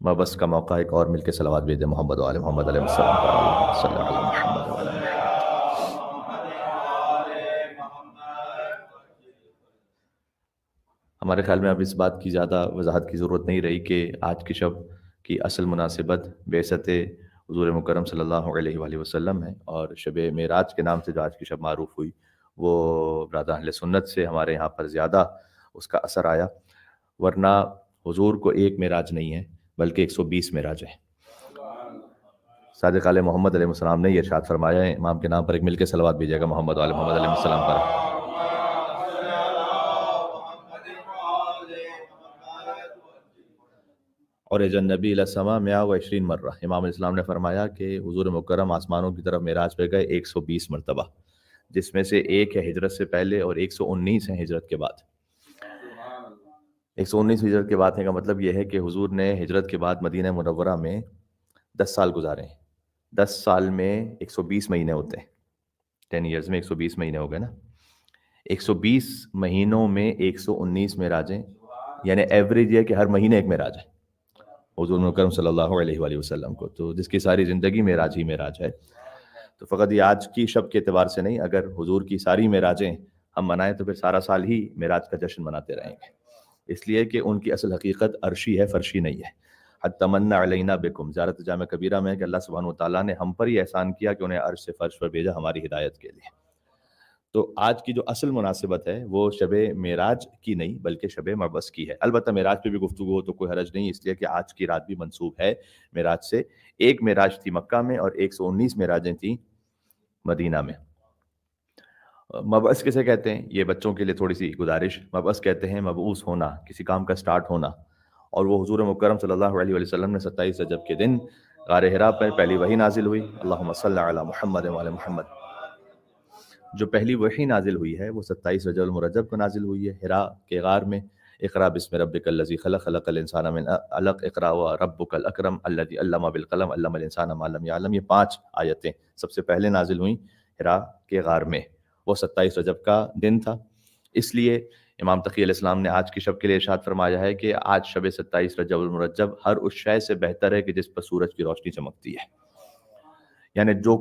مبس کا موقع ایک اور مل کے صلوات بھیجیں محمد و آل محمد علیہ السلام پر، اللہم صلی علی محمد و آل محمد۔ ہمارے خیال میں اب اس بات کی زیادہ وضاحت کی ضرورت نہیں رہی کہ آج کی شب کی اصل مناسبت بعثت حضور مکرم صلی اللہ علیہ وآلہ وسلم ہے، اور شب معراج کے نام سے جو آج کی شب معروف ہوئی وہ برادر اہل سنت سے ہمارے یہاں پر زیادہ اس کا اثر آیا، ورنہ حضور کو ایک معراج نہیں ہے بلکہ 120 معراج ہے۔ صادق علیہ محمد علیہ السلام نے یہ ارشاد فرمایا ہے، امام کے نام پر ایک مل کے صلوات بھیجیے گا محمد علیہ محمد علیہ السلام پر۔ اور النبی علیہ السلام 120 مرہ، امام علیہ السلام نے فرمایا کہ حضور مکرم آسمانوں کی طرف معراج پہ گئے 120 مرتبہ، جس میں سے ایک ہے ہجرت سے پہلے اور 119 ہے ہجرت کے بعد۔ 119 ہجرت کے بعد ہے کا مطلب یہ ہے کہ حضور نے ہجرت کے بعد مدینہ منورہ میں 10 سال گزارے ہیں۔ 10 سال میں 120 مہینے ہوتے ہیں، 10 ایئرز میں 120 مہینے ہو گئے نا۔ 120 مہینوں میں 119 معراجیں، یعنی ایوریج یہ کہ ہر مہینے ایک معراج ہے حضور مکرم صلی اللہ علیہ وآلہ وسلم کو، تو جس کی ساری زندگی معراج ہی معراج ہے۔ تو فقط یہ آج کی شب کے اعتبار سے نہیں، اگر حضور کی ساری معراجیں ہم منائیں تو پھر سارا سال ہی معراج کا جشن مناتے رہیں گے، اس لیے کہ ان کی اصل حقیقت عرشی ہے، فرشی نہیں ہے۔ حتی من علینا بکم، زیارت جامع کبیرہ میں ہے کہ اللہ سبحانہ وتعالیٰ نے ہم پر ہی احسان کیا کہ انہیں عرش سے فرش پر بھیجا ہماری ہدایت کے لیے۔ تو آج کی جو اصل مناسبت ہے وہ شب معراج کی نہیں بلکہ شب مبعث کی ہے۔ البتہ معراج پہ بھی گفتگو ہو تو کوئی حرج نہیں، اس لیے کہ آج کی رات بھی منسوب ہے معراج سے۔ ایک معراج تھی مکہ میں اور 119 معراجیں تھیں مدینہ میں۔ مبعث کسے کہتے ہیں؟ یہ بچوں کے لیے تھوڑی سی گزارش، مبعث کہتے ہیں مبعوث ہونا، کسی کام کا سٹارٹ ہونا، اور وہ حضور مکرم صلی اللہ علیہ وسلم نے 27 رجب کے دن غار حرا پر پہلی وحی نازل ہوئی، اللہم صلی علی محمد وعلی محمد۔ جو پہلی وحی نازل ہوئی ہے وہ 27 رجب المرجب کو نازل ہوئی ہے حرا کے غار میں۔ اقرا بسم ربک الذی خلق، خلق الانسان من علق، اقرا وربک الاکرم الذی علم بالقلم، علم الانسان ما لم یعلم۔ یہ 5 آیتیں سب سے پہلے نازل ہوئیں حرا کے غار میں، وہ 27 رجب کا دن تھا۔ اس لیے امام تقی علیہ السلام نے آج کی شب کے لیے ارشاد فرمایا ہے کہ آج شب 27 رجب المرجب ہر اس شے سے بہتر ہے کہ جس پر سورج کی روشنی چمکتی ہے، یعنی جو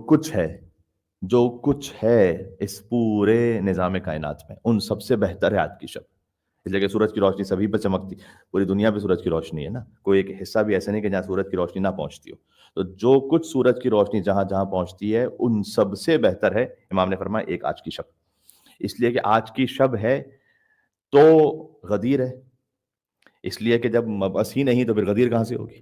کچھ ہے اس پورے نظام کائنات میں ان سب سے بہتر ہے آج کی شب، اس لیے کہ سورج کی روشنی سبھی پہ چمکتی، پوری دنیا پہ سورج کی روشنی ہے نا، کوئی ایک حصہ بھی ایسا نہیں کہ جہاں سورج کی روشنی نہ پہنچتی ہو، تو جو کچھ سورج کی روشنی جہاں جہاں پہنچتی ہے ان سب سے بہتر ہے، امام نے فرمایا، ایک آج کی شب۔ اس لیے کہ آج کی شب ہے تو غدیر ہے، اس لیے کہ جب مبعث ہی نہیں تو پھر غدیر کہاں سے ہوگی؟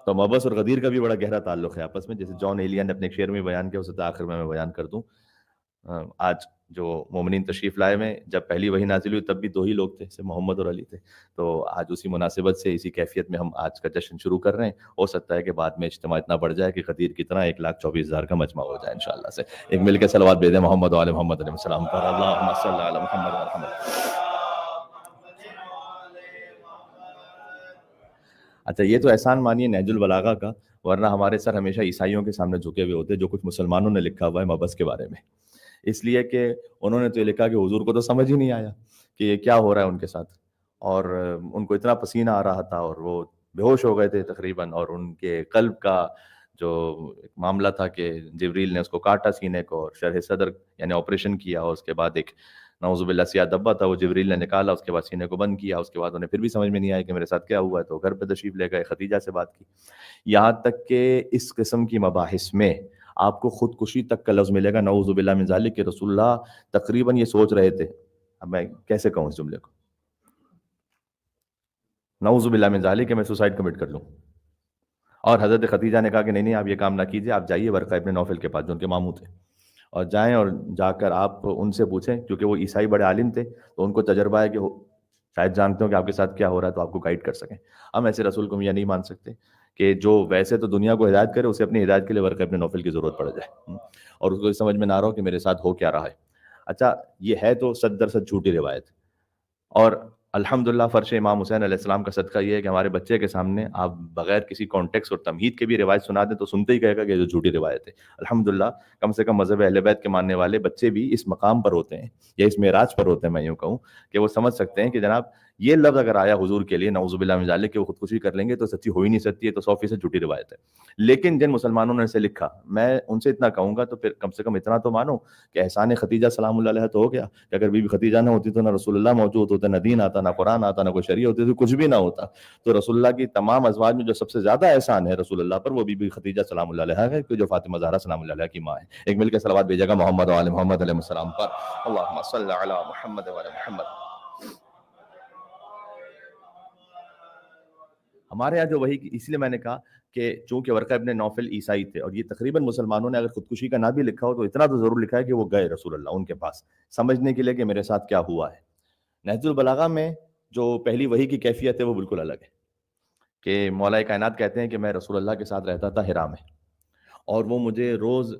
تو مبعث اور غدیر کا بھی بڑا گہرا تعلق ہے آپس میں، جیسے جان ایلیا نے اپنے ایک شعر میں بیان کیا، اسے آخر میں بیان کر دوں۔ آج جو مومنین تشریف لائے میں جب پہلی وحی نازل ہوئی تب بھی 2 ہی لوگ تھے، سے محمد اور علی تھے، تو آج اسی مناسبت سے اسی کیفیت میں ہم آج کا جشن شروع کر رہے ہیں۔ ہو سکتا ہے کہ بعد میں اجتماع اتنا بڑھ جائے کہ غدیر کی طرح 1,24,000 کا مجمع ہو جائے انشاءاللہ سے۔ ایک مل کے صلوات بھیجیں محمد و آل محمد علیہ السلام پر، اللہم صلی علی محمد و محمد۔ اچھا، یہ تو احسان مانیے نہج البلاغہ کا، ورنہ ہمارے سر ہمیشہ عیسائیوں کے سامنے جھکے ہوئے ہوتے جو کچھ مسلمانوں نے لکھا ہوا ہے مبعث کے بارے میں، اس لیے کہ انہوں نے تو یہ لکھا کہ حضور کو تو سمجھ ہی نہیں آیا کہ یہ کیا ہو رہا ہے ان کے ساتھ، اور ان کو اتنا پسینہ آ رہا تھا اور وہ بے ہوش ہو گئے تھے تقریباً، اور ان کے قلب کا جو ایک معاملہ تھا کہ جبریل نے اس کو کاٹا سینے کو اور شرح صدر یعنی آپریشن کیا، اور اس کے بعد ایک نعوذ باللہ سیاہ دبا تھا وہ جبریل نے نکالا، اس کے بعد سینے کو بند کیا، اس کے بعد انہیں پھر بھی سمجھ میں نہیں آیا کہ میرے ساتھ کیا ہوا ہے، تو گھر پہ تشریف لے گئے، خدیجہ سے بات کی، یہاں تک کہ اس قسم کی مباحث میں آپ کو خودکشی تک کا لفظ ملے گا، نعوذ باللہ من ذالک، کہ رسول اللہ تقریباً یہ سوچ رہے تھے، اب میں کیسے کہوں اس جملے کو، نعوذ باللہ من ذالک کہ میں سوسائڈ کمٹ کر لوں، اور حضرت خدیجہ نے کہا کہ نہیں آپ یہ کام نہ کیجیے، آپ جائیے ورقہ ابن نوفل کے پاس جو ان کے ماموں تھے، اور جائیں اور جا کر آپ ان سے پوچھیں، کیونکہ وہ عیسائی بڑے عالم تھے تو ان کو تجربہ ہے کہ شاید جانتے ہو کہ آپ کے ساتھ کیا ہو رہا ہے تو آپ کو گائیڈ کر سکیں۔ ہم ایسے رسول کو یہ نہیں مان سکتے کہ جو ویسے تو دنیا کو ہدایت کرے اسے اپنی ہدایت کے لیے ورقہ ابن نوفل کی ضرورت پڑ جائے اور اس کو سمجھ میں نہ رہا ہو کہ میرے ساتھ ہو کیا رہا ہے۔ اچھا، یہ ہے تو 100% جھوٹی روایت، اور الحمدللہ فرش امام حسین علیہ السلام کا صدقہ یہ ہے کہ ہمارے بچے کے سامنے آپ بغیر کسی کانٹیکس اور تمہید کے بھی روایت سنا دیں تو سنتے ہی کہے گا کہ یہ جو جھوٹی روایت ہے۔ الحمدللہ کم سے کم مذہب اہل بیت کے ماننے والے بچے بھی اس مقام پر ہوتے ہیں یا اس معراج پر ہوتے ہیں، میں یوں کہوں کہ وہ سمجھ سکتے ہیں کہ جناب یہ لفظ اگر آیا حضور کے لیے نعوذ باللہ من ذالک کہ وہ خودکشی کر لیں گے تو سچی ہو ہی نہیں سکتی ہے، تو 100% جھوٹی روایت ہے. لیکن جن مسلمانوں نے اسے لکھا، میں ان سے اتنا کہوں گا تو پھر کم سے کم اتنا تو مانو کہ احسان خدیجہ سلام اللہ علیہ تو ہو گیا، کہ اگر بی بی خدیجہ نہ ہوتی تو نہ رسول اللہ موجود ہوتا، نہ دین آتا، نہ قرآن آتا، نہ کوئی شریعت ہوتی، تو کچھ بھی نہ ہوتا. تو رسول اللہ کی تمام ازواج میں جو سب سے زیادہ احسان ہے رسول اللہ پر، وہ بی بی خدیجہ سلام اللہ علیہ ہے، کہ جو فاطمہ زہرا سلام اللہ علیہ کی ماں ہے. ایک مل کے صلوات بھیجے گا محمد و آل محمد علیہ السلام پر. اللہم صلی علی محمد و علی محمد. ہمارے یہاں جو وہی، اس لیے میں نے کہا کہ چونکہ ورقہ ابن نوفل عیسائی تھے، اور یہ تقریباً مسلمانوں نے اگر خودکشی کا نہ بھی لکھا ہو تو اتنا تو ضرور لکھا ہے کہ وہ گئے رسول اللہ ان کے پاس سمجھنے کے لیے کہ میرے ساتھ کیا ہوا ہے. نہج البلاغہ میں جو پہلی وحی کی کیفیت ہے وہ بالکل الگ ہے، کہ مولا کائنات کہتے ہیں کہ میں رسول اللہ کے ساتھ رہتا تھا حرا میں، اور وہ مجھے روز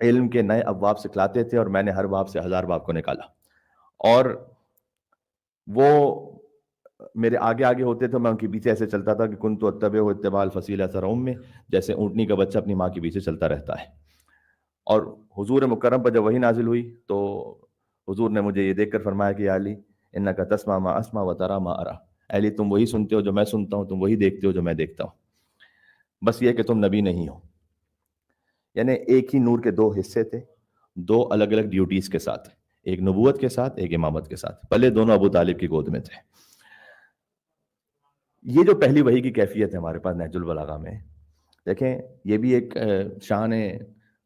علم کے نئے ابواب سکھلاتے تھے، اور میں نے ہر باب سے 1000 باب کو نکالا، اور وہ میرے آگے آگے ہوتے تھے، میں ان کے پیچھے ایسے چلتا تھا کہ کنت اتبع اتباع الفصیل اثر میں، جیسے اونٹنی کا بچہ اپنی ماں کے پیچھے چلتا رہتا ہے. اور حضور مکرم پر جب وحی نازل ہوئی تو حضور نے مجھے یہ دیکھ کر فرمایا کہ یا علی انک تسمع ما اسمع و ترى ما ارى، علی تم وہی سنتے ہو جو میں سنتا ہوں، تم وہی دیکھتے ہو جو میں دیکھتا ہوں، بس یہ کہ تم نبی نہیں ہو. یعنی ایک ہی نور کے دو حصے تھے، دو الگ الگ ڈیوٹیز کے ساتھ، ایک نبوت کے ساتھ، ایک امامت کے ساتھ، پہلے دونوں ابو طالب کی گود میں تھے. یہ جو پہلی وحی کی کیفیت ہے ہمارے پاس نہج البلاغہ میں، دیکھیں یہ بھی ایک شان ہے.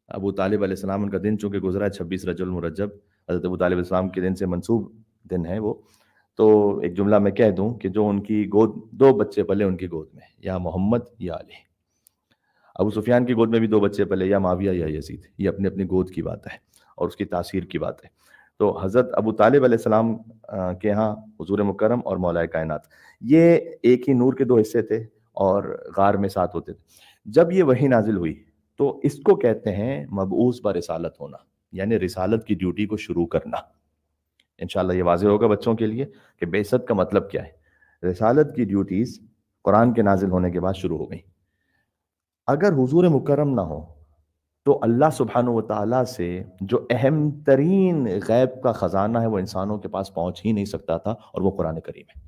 ابو طالب علیہ السلام ان کا دن چونکہ گزرا ہے 26 رجب المرجب، حضرت ابو طالب علیہ السلام کے دن سے منسوب دن ہے وہ. تو ایک جملہ میں کہہ دوں کہ جو ان کی گود، دو بچے پلے ان کی گود میں، یا محمد یا علی. ابو سفیان کی گود میں بھی دو بچے پلے، یا معاویہ یا یزید. یہ اپنی اپنی گود کی بات ہے اور اس کی تاثیر کی بات ہے. تو حضرت ابو طالب علیہ السلام کے ہاں حضور مکرم اور مولا کائنات، یہ ایک ہی نور کے دو حصے تھے اور غار میں ساتھ ہوتے تھے. جب یہ وحی نازل ہوئی تو اس کو کہتے ہیں مبعوث برسالت ہونا، یعنی رسالت کی ڈیوٹی کو شروع کرنا. انشاءاللہ یہ واضح ہوگا بچوں کے لیے کہ بعثت کا مطلب کیا ہے. رسالت کی ڈیوٹیز قرآن کے نازل ہونے کے بعد شروع ہو گئی. اگر حضور مکرم نہ ہو تو اللہ سبحانہ و تعالیٰ سے جو اہم ترین غیب کا خزانہ ہے وہ انسانوں کے پاس پہنچ ہی نہیں سکتا تھا، اور وہ قرآن کریم ہے.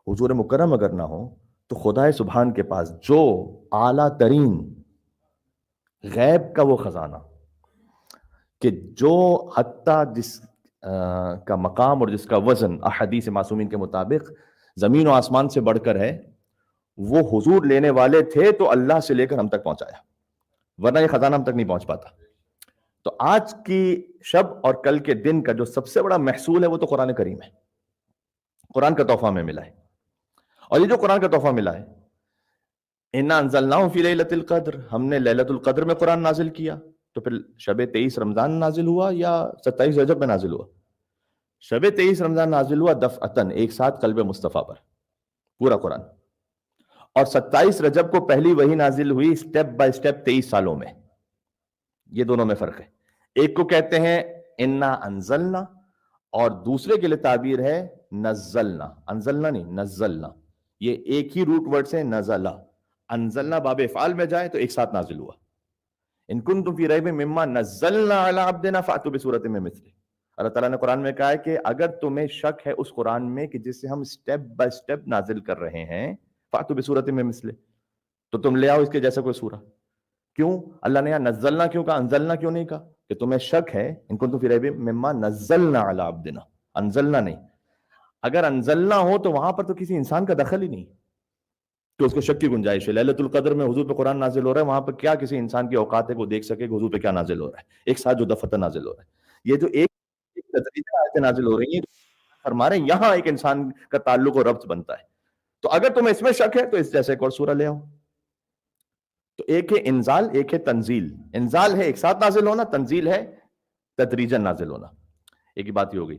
حضور مکرم اگر نہ ہو تو خدائے سبحان کے پاس جو اعلیٰ ترین غیب کا وہ خزانہ، کہ جو حتیٰ جس کا مقام اور جس کا وزن احادیث معصومین کے مطابق زمین و آسمان سے بڑھ کر ہے، وہ حضور لینے والے تھے تو اللہ سے لے کر ہم تک پہنچایا، ورنہ یہ خزانہ ہم تک نہیں پہنچ پاتا. تو آج کی شب اور کل کے دن کا جو سب سے بڑا محصول ہے وہ تو قرآن کریم ہے، قرآن کا تحفہ ہمیں ملا ہے. اور یہ جو قرآن کا تحفہ ملا ہے، اِنَّا أَنزَلْنَاهُ فِي لَيْلَةِ الْقَدْرِ، ہم نے لیلۃ القدر میں قرآن نازل کیا. تو پھر شب 23 رمضان نازل ہوا یا 27 رجب میں نازل ہوا؟ شب 23 رمضان نازل ہوا دفعتاً، ایک ساتھ قلب مصطفیٰ پر پورا قرآن. اور 27 رجب کو پہلی وحی نازل ہوئی سٹیپ بائی سٹیپ 23 سالوں میں. یہ دونوں میں فرق ہے. ایک کو کہتے ہیں انا انزلنا، اور دوسرے کے لیے تعبیر ہے نزلنا. انزلنا نہیں، نزلنا. یہ ایک ہی روٹ ورڈ سے نزلہ. انزلنا باب افعال میں جائے تو ایک ساتھ نازل ہوا. ان کنتم فی ریب مما نزلنا علی عبدنا فاتوا بسورۃ من مثلہ. اللہ تعالیٰ نے قرآن میں کہا ہے کہ اگر تمہیں شک ہے اس قرآن میں کہ جس سے ہم سٹیپ بائی سٹیپ نازل کر رہے ہیں، فاتوا بسورۃ من مثلہ، تو تم لے آؤ اس کے جیسا کوئی سورہ. کیوں اللہ نے یہاں نزلنا کیوں کہا، انزلنا کیوں نہیں کہا؟ کہ تمہیں شک ہے ان کنتم فی ریب مما نزلنا علی عبدنا، انزلنا نہیں. اگر انزلنا ہو تو وہاں پر تو کسی انسان کا دخل ہی نہیں کہ اس کو شک کی گنجائش ہے. لیلۃ القدر میں حضور پہ قرآن نازل ہو رہا ہے، وہاں پر کیا کسی انسان کی اوقات ہے کہ وہ دیکھ سکے کہ حضور پہ کیا نازل ہو رہا ہے؟ ایک ساتھ جو دفعہ نازل ہو رہا ہے. یہ جو ایک تدریجی آیتیں نازل ہو رہی ہیں، فرما رہے ہیں یہاں ایک انسان کا تعلق اور ربط بنتا ہے. تو اگر تمہیں اس میں شک ہے تو اس جیسے ایک اور سورہ لے آؤ. تو ایک ہے انزال، ایک ہے تنزیل. انزال ہے ایک ساتھ نازل ہونا، تنزیل ہے تدریجاً نازل ہونا. ایک ہی بات ہی ہو گئی.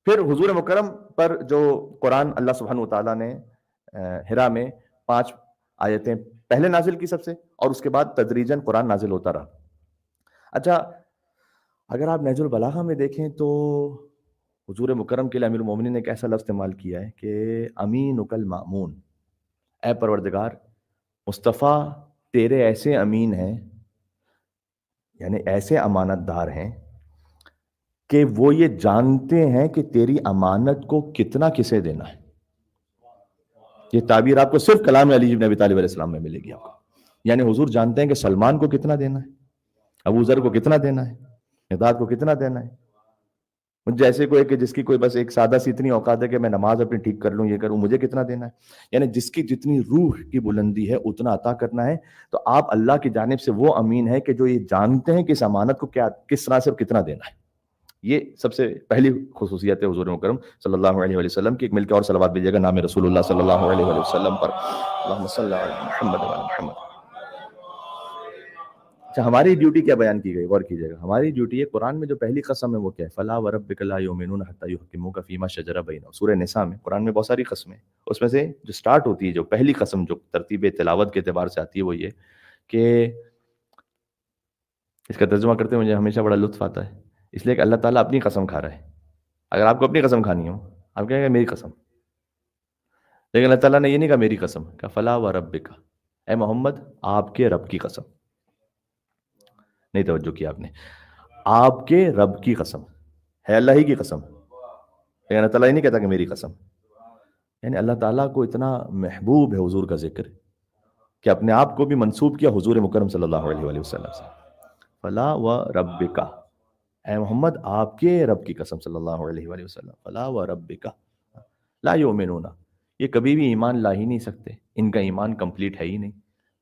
پھر حضور مکرم پر جو قرآن اللہ سبحانہ وتعالیٰ نے حرا میں 5 آیتیں پہلے نازل کی سب سے، اور اس کے بعد تدریجاً قرآن نازل ہوتا رہا. اچھا، اگر آپ نہج البلاغہ میں دیکھیں تو حضور مکرم کے لیے امیر المومنین نے ایک ایسا لفظ استعمال کیا ہے کہ امینک المأمون. اے پروردگار، مصطفیٰ تیرے ایسے امین ہیں، یعنی ایسے امانت دار ہیں کہ وہ یہ جانتے ہیں کہ تیری امانت کو کتنا کسے دینا ہے. یہ تعبیر آپ کو صرف کلام علی بن ابی طالب علیہ السلام میں ملے گی آپ کو. یعنی حضور جانتے ہیں کہ سلمان کو کتنا دینا ہے, ابو ذر کو کتنا دینا ہے, مقداد کو کتنا دینا ہے. جیسے کوئی کہ جس کی کوئی بس ایک سادہ سی اتنی اوقات ہے کہ میں نماز اپنی ٹھیک کر لوں, یہ کروں, مجھے کتنا دینا ہے. یعنی جس کی جتنی روح کی بلندی ہے اتنا عطا کرنا ہے. تو آپ اللہ کی جانب سے وہ امین ہے کہ جو یہ جانتے ہیں کہ اس امانت کو کیا کس طرح سے اور کتنا دینا ہے. یہ سب سے پہلی خصوصیت ہے حضور مکرم صلی اللہ علیہ وآلہ وسلم کی. ایک مل کے اور صلوات بھیجیے گا نام رسول اللہ صلی اللہ علیہ وآلہ وسلم پر. اللہم صلی علی محمد وعلی محمد. اچھا, ہماری ڈیوٹی کیا بیان کی گئی, غور کیجیے گا. ہماری ڈیوٹی ہے, قرآن میں جو پہلی قسم ہے وہ کیا ہے, فلا وربک لا یؤمنون حتی یحکموک فیما شجر بینہم. سورہ نساء میں, قرآن میں بہت ساری قسمیں, اس میں سے جو سٹارٹ ہوتی ہے, جو پہلی قسم جو ترتیب تلاوت کے اعتبار سے آتی ہے وہ یہ کہ اس کا ترجمہ کرتے مجھے ہمیشہ بڑا لطف آتا ہے, اس لیے کہ اللہ تعالیٰ اپنی قسم کھا رہا ہے. اگر آپ کو اپنی قسم کھانی ہو, آپ کہیں گے میری قسم, لیکن اللہ تعالیٰ نے یہ نہیں کہا میری قسم, کہا فلا وربک, اے محمد آپ کے رب کی قسم. نہیں توجہ کیا آپ نے, آپ کے رب کی قسم ہے, اللہ ہی کی قسم. لیکن اللہ تعالیٰ یہ نہیں کہتا کہ میری قسم. یعنی اللہ تعالیٰ کو اتنا محبوب ہے حضور کا ذکر کہ اپنے آپ کو بھی منسوب کیا حضور مکرم صلی اللہ علیہ وآلہ وسلم سے. فلا وربک, اے محمد آپ کے رب کی قسم صلی اللہ علیہ وآلہ وسلم. فلا وربک لا یؤمنون, یہ کبھی بھی ایمان لا ہی نہیں سکتے, ان کا ایمان کمپلیٹ ہے ہی نہیں.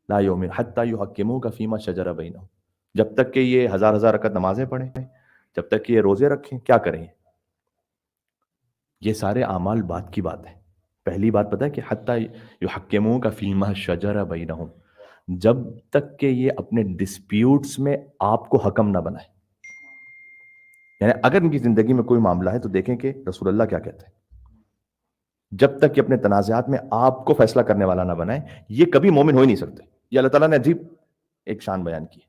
لا یؤمن حتی یحکموک فیما شجر بینہم, جب تک کہ یہ ہزار ہزار رکعت نمازیں پڑھیں, جب تک کہ یہ روزے رکھیں, کیا کریں, یہ سارے اعمال بات کی بات ہے. پہلی بات پتہ ہے کہ حتی یحکموک فیما شجر بینہم, جب تک کہ یہ اپنے ڈسپیوٹس میں آپ کو حکم نہ بنائے. یعنی اگر ان کی زندگی میں کوئی معاملہ ہے تو دیکھیں کہ رسول اللہ کیا کہتے ہیں. جب تک کہ اپنے تنازعات میں آپ کو فیصلہ کرنے والا نہ بنائے, یہ کبھی مومن ہو ہی نہیں سکتے. یہ اللہ تعالیٰ نے عجیب ایک شان بیان کی.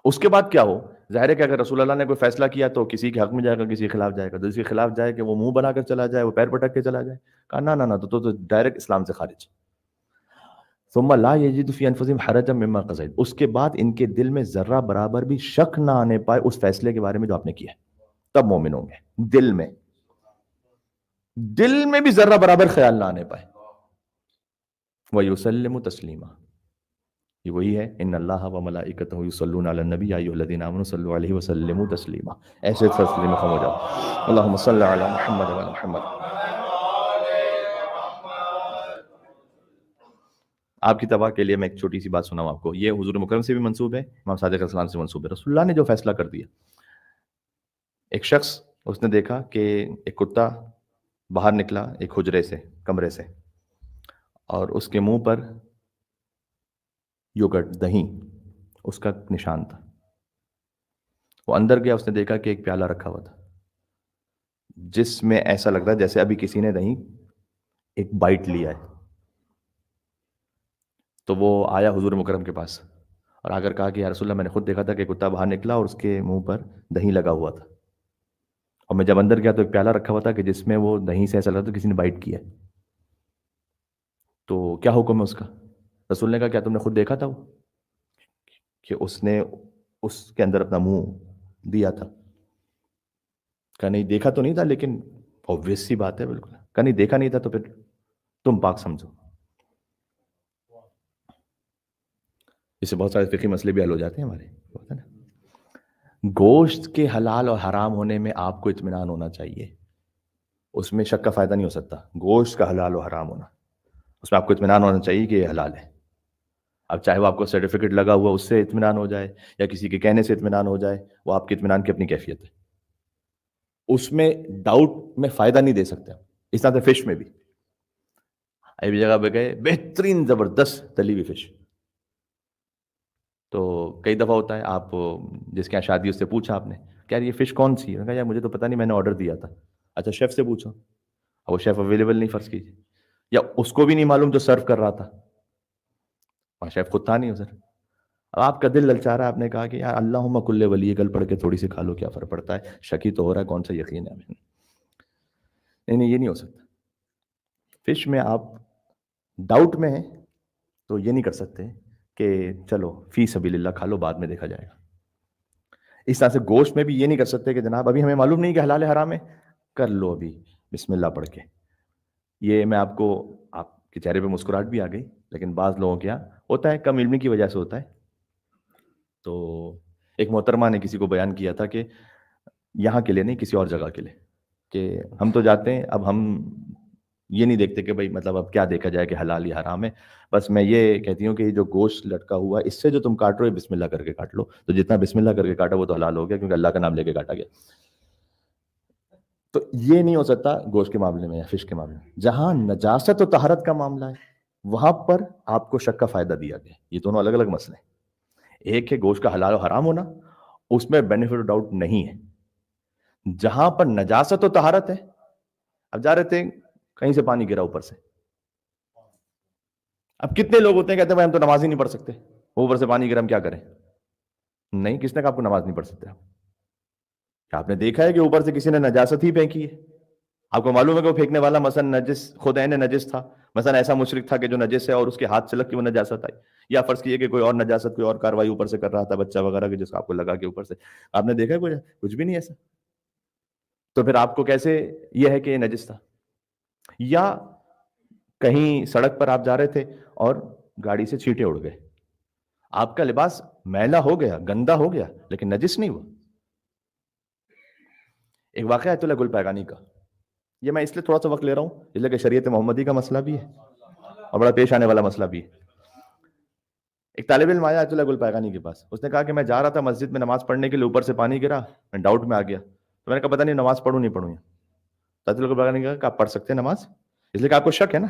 اس کے بعد کیا ہو, ظاہر ہے کہ اگر رسول اللہ نے کوئی فیصلہ کیا تو کسی کے حق میں جائے گا, کسی کے خلاف جائے گا. کسی کے خلاف جائے کہ وہ منہ بنا کر چلا جائے, وہ پیر پٹک کے چلا جائے, کہا نہ نہ تو ڈائریکٹ اسلام سے خارج. ثم لا یجد فی انفسہم حرجا مما قضیت, اس کے بعد ان کے دل میں ذرہ برابر بھی شک نہ آنے پائے اس فیصلے کے بارے میں جو آپ نے کیا ہے, تب مومن ہوں گے. دل میں بھی ذرہ برابر خیال نہ آنے پائے. وَيُسَلِّمُ تَسْلِيمًا, یہ وہی ہے ان اللہ و ملائکتہ یصلون علی النبی یا ایھا الذین آمنوا صلوا علیہ وسلموا تسلیما. ایسے تسلیم خم ہو جاؤ. اللہم صل علی محمد و علی محمد. آپ کی تباہ کے لیے میں ایک چھوٹی سی بات سناؤں آپ کو. یہ حضور مکرم سے بھی منسوب ہے, امام صادق علیہ السلام سے منسوب ہے. رسول اللہ نے جو فیصلہ کر دیا, ایک شخص اس نے دیکھا کہ ایک کتا باہر نکلا ایک حجرے سے, کمرے سے, اور اس کے منہ پر یوگرٹ, دہی, اس کا نشان تھا. وہ اندر گیا, اس نے دیکھا کہ ایک پیالہ رکھا ہوا تھا جس میں ایسا لگ رہا ہے جیسے ابھی کسی نے دہی ایک بائٹ لیا ہے. تو وہ آیا حضور مکرم کے پاس اور آ کر کہا کہ یا رسول اللہ, میں نے خود دیکھا تھا کہ کتا باہر نکلا اور اس کے منہ پر دہی لگا ہوا تھا, اور میں جب اندر گیا تو ایک پیالہ رکھا ہوا تھا کہ جس میں وہ دہی سے ایسا لگ رہا تھا کسی نے بائٹ کیا ہے. تو کیا حکم ہے اس کا؟ رسول نے کہا کیا تم نے خود دیکھا تھا وہ کہ اس نے اس کے اندر اپنا منہ دیا تھا؟ کہا نہیں دیکھا تو نہیں تھا, لیکن obvious سی بات ہے بالکل. کہا نہیں دیکھا نہیں تھا تو پھر تم پاک سمجھو. اس سے بہت سارے فقہی مسئلے بھی حل ہو جاتے ہیں ہمارے. گوشت کے حلال اور حرام ہونے میں آپ کو اطمینان ہونا چاہیے, اس میں شک کا فائدہ نہیں ہو سکتا. گوشت کا حلال و حرام ہونا, اس میں آپ کو اطمینان ہونا چاہیے کہ یہ حلال ہے. اب چاہے وہ آپ کو سرٹیفکیٹ لگا ہوا اس سے اطمینان ہو جائے یا کسی کے کہنے سے اطمینان ہو جائے, وہ آپ کے اطمینان کی اپنی کیفیت ہے, اس میں ڈاؤٹ میں فائدہ نہیں دے سکتے. اس طرح سے فش میں بھی ایک جگہ پہ گئے, بہترین زبردست تلی ہوئی فش. تو کئی دفعہ ہوتا ہے آپ جس کے یہاں شادی اس سے پوچھا آپ نے کیا یہ فش کون سی ہے, کہا یار مجھے تو پتہ نہیں, میں نے آرڈر دیا تھا. اچھا شیف سے پوچھو, اب وہ شیف اویلیبل نہیں فرض کیجیے, یا اس کو بھی نہیں معلوم جو سرو کر رہا تھا, اور شیف خود تھا نہیں ادھر. اب آپ کا دل للچا رہا ہے, آپ نے کہا کہ یار اللہم کل ولی گل پڑھ کے تھوڑی سی کھا لو, کیا فرق پڑتا ہے, شکی تو ہو رہا ہے, کون سا یقین ہے ہمیں. نہیں یہ نہیں ہو سکتا. فش میں آپ ڈاؤٹ میں ہیں تو یہ نہیں کر سکتے کہ چلو فی سبیل اللہ کھا لو, بعد میں دیکھا جائے گا. اس طرح سے گوشت میں بھی یہ نہیں کر سکتے کہ جناب ابھی ہمیں معلوم نہیں کہ حلال ہے حرام ہے، کر لو ابھی بسم اللہ پڑھ کے. یہ میں آپ کے چہرے پہ مسکراہٹ بھی آ گئی، لیکن بعض لوگوں کے یہاں ہوتا ہے، کم علمی کی وجہ سے ہوتا ہے. تو ایک محترمہ نے کسی کو بیان کیا تھا کہ یہاں کے لیے نہیں، کسی اور جگہ کے لیے، کہ ہم تو جاتے ہیں، اب ہم یہ نہیں دیکھتے کہ بھائی مطلب اب کیا دیکھا جائے کہ حلال یا حرام ہے، بس میں یہ کہتی ہوں کہ یہ جو گوشت لٹکا ہوا ہے اس سے جو تم کاٹ رہے ہو بسم اللہ کر کے کاٹ لو. تو جتنا بسم اللہ کر کے کاٹا وہ تو حلال ہو گیا، کیونکہ اللہ کا نام لے کے کاٹا گیا. تو یہ نہیں ہو سکتا گوشت کے معاملے میں یا فش کے معاملے میں. جہاں نجاست و طہارت کا معاملہ ہے وہاں پر آپ کو شک کا فائدہ دیا گیا. یہ دونوں الگ الگ مسئلے ہیں. ایک ہے گوشت کا حلال و حرام ہونا، اس میں بینیفٹ ڈاؤٹ نہیں ہے. جہاں پر نجاست و طہارت ہے، اب جا رہے تھے کہیں سے پانی گرا اوپر سے، اب کتنے لوگ ہوتے ہیں کہتے ہیں بھائی ہم تو نماز ہی نہیں پڑھ سکتے، اوپر سے پانی گرا ہم کیا کریں؟ نہیں، کس نے کہا آپ کو نماز نہیں پڑھ سکتے؟ کیا آپ نے دیکھا ہے کہ اوپر سے کسی نے نجاست ہی پھینکی ہے؟ آپ کو معلوم ہے کہ وہ پھینکنے والا مثلا نجس خود عین نجس تھا، مثلا ایسا مشرک تھا کہ جو نجس ہے اور اس کے ہاتھ سے لگ کے وہ نجاست آئی، یا فرض کیے کہ کوئی اور نجاست کوئی اور کاروائی اوپر سے کر رہا تھا بچہ وغیرہ کے، جس کو آپ کو لگا کہ اوپر سے آپ نے دیکھا ہے کچھ بھی نہیں ایسا. تو پھر آپ کو کیسے یہ ہے کہ یہ نجس تھا؟ یا کہیں سڑک پر آپ جا رہے تھے اور گاڑی سے چھینٹے اڑ گئے، آپ کا لباس میلا ہو گیا، گندا ہو گیا، لیکن نجس نہیں ہوا. ایک واقعہ ہے اللہ گل پیغانی کا، یہ میں اس لیے تھوڑا سا وقت لے رہا ہوں اس لیے کہ شریعت محمدی کا مسئلہ بھی ہے اور بڑا پیش آنے والا مسئلہ بھی ہے. ایک طالب علم آیا اللہ گل پیغانی کے پاس، اس نے کہا کہ میں جا رہا تھا مسجد میں نماز پڑھنے کے لیے، اوپر سے پانی گرا، میں ڈاؤٹ میں آ گیا، تو میں نے کہا پتہ نہیں نماز پڑھوں نہیں پڑھوں. اللہ گل پیغانی نے کہا کہ آپ پڑھ سکتے ہیں نماز، اس لیے کہ آپ کو شک ہے نا.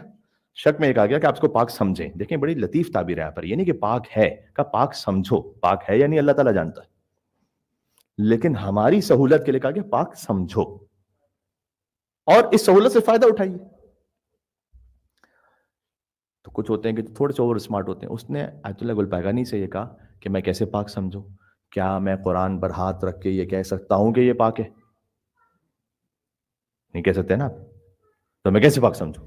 شک میں ایک آ گیا کہ آپ اس کو پاک سمجھیں. دیکھیں بڑی لطیف تعبیر ہے یہاں پر، یہ نہیں کہ پاک ہے، کہ پاک سمجھو. پاک ہے یا نہیں اللہ تعالیٰ جانتا ہے، لیکن ہماری سہولت کے لیے کہا کہ پاک سمجھو اور اس سہولت سے فائدہ اٹھائیے. تو کچھ ہوتے ہیں کہ تھوڑے سے اوور اسمارٹ ہوتے ہیں. اس نے آیت اللہ گل پیغانی سے یہ کہا کہ میں کیسے پاک سمجھوں؟ کیا میں قرآن پر ہاتھ رکھ کے یہ کہہ سکتا ہوں کہ یہ پاک ہے؟ نہیں کہہ سکتے نا آپ، تو میں کیسے پاک سمجھوں؟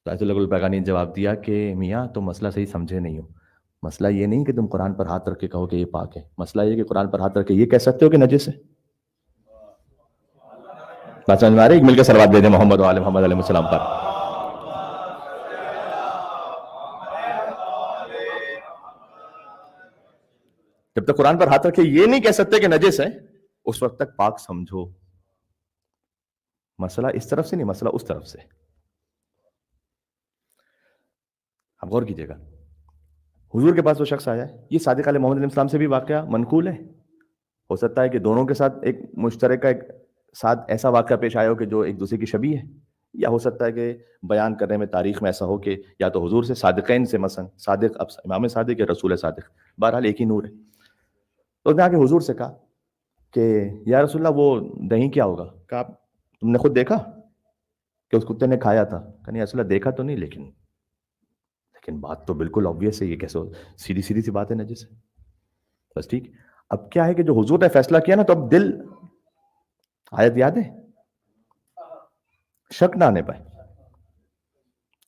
تو آیت اللہ گل پیغانی نے جواب دیا کہ میاں تم مسئلہ صحیح سمجھے نہیں ہو. مسئلہ یہ نہیں کہ تم قرآن پر ہاتھ رکھ کے کہو کہ یہ پاک ہے، مسئلہ یہ کہ قرآن پر ہاتھ رکھ کے یہ کہہ سکتے ہو کہ نجس ہے. بات سمجھ میں آ رہی ہے؟ مل کے صلوات دے دیں محمد وعلی محمد علیہ السلام پر. جب تک قرآن پر ہاتھ رکھے یہ نہیں کہہ سکتے کہ نجس ہے، اس وقت تک پاک سمجھو. مسئلہ اس طرف سے نہیں، مسئلہ اس طرف سے. آپ غور کیجئے گا، حضور کے پاس وہ شخص آیا ہے، یہ صادق علیہ محمد علیہ السلام سے بھی واقعہ منقول ہے. ہو سکتا ہے کہ دونوں کے ساتھ ایک مشترکہ ایک ساتھ ایسا واقعہ پیش آیا ہو کہ جو ایک دوسرے کی شبیہ ہے، یا ہو سکتا ہے کہ بیان کرنے میں تاریخ میں ایسا ہو کہ یا تو حضور سے صادقین سے، مثلا صادق اب امام صادق یا رسول صادق، بہرحال ایک ہی نور ہے. تو اس نے آ کے حضور سے کہا کہ یا رسول اللہ وہ دہی کیا ہوگا؟ کہا تم نے خود دیکھا کہ اس کتے نے کھایا تھا؟ کہ نہیں رسول اللہ دیکھا تو نہیں، لیکن بات تو بالکل obvious ہے، یہ کیسے سیدھی سی بات ہے نجس ہے. بس ٹھیک. اب کیا ہے کہ جو حضور نے فیصلہ کیا نا، تو اب دل، آیت یاد ہے، شک نہ آنے پائے.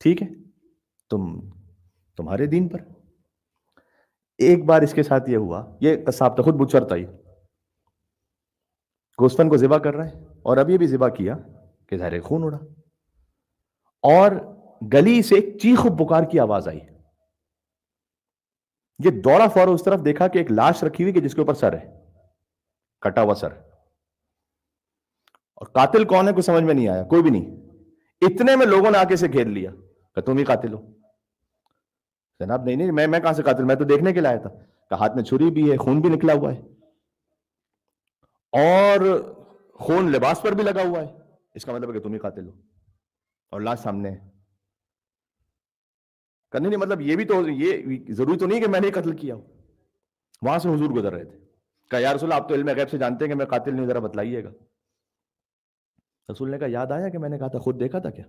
ٹھیک ہے، تمہارے دین پر. ایک بار اس کے ساتھ یہ ہوا، یہ قصاب تھا، خود بچر تھا، یہ گوستن کو ذبح کر رہے ہیں، اور اب یہ بھی ذبح کیا کہ ظاہر خون اڑا، اور گلی سے ایک چیخ و پکار کی آواز آئی. یہ دوڑا فورا اس طرف، دیکھا کہ ایک لاش رکھی ہوئی کہ جس کے اوپر سر ہے، کٹا ہوا سر، اور قاتل کون ہے کچھ سمجھ میں نہیں آیا، کوئی بھی نہیں. اتنے میں لوگوں نے آ کے سے گھیر لیا کہ تم ہی قاتل ہو. جناب نہیں میں کہاں سے قاتل، میں تو دیکھنے کے لیے آیا تھا. کہ ہاتھ میں چھری بھی ہے، خون بھی نکلا ہوا ہے، اور خون لباس پر بھی لگا ہوا ہے، اس کا مطلب ہے کہ تم ہی قاتل ہو، اور لاش سامنے ہے. کرنے نہیں مطلب یہ بھی تو، یہ ضروری تو نہیں کہ میں نے قتل کیا ہو. وہاں سے حضور گزر رہے تھے، کہا یا رسول اللہ آپ تو علم غیب سے جانتے ہیں کہ میں قاتل نہیں، ذرا بتلائیے گا. رسول نے کہا یاد آیا کہ میں نے کہا تھا، خود دیکھا تھا کیا؟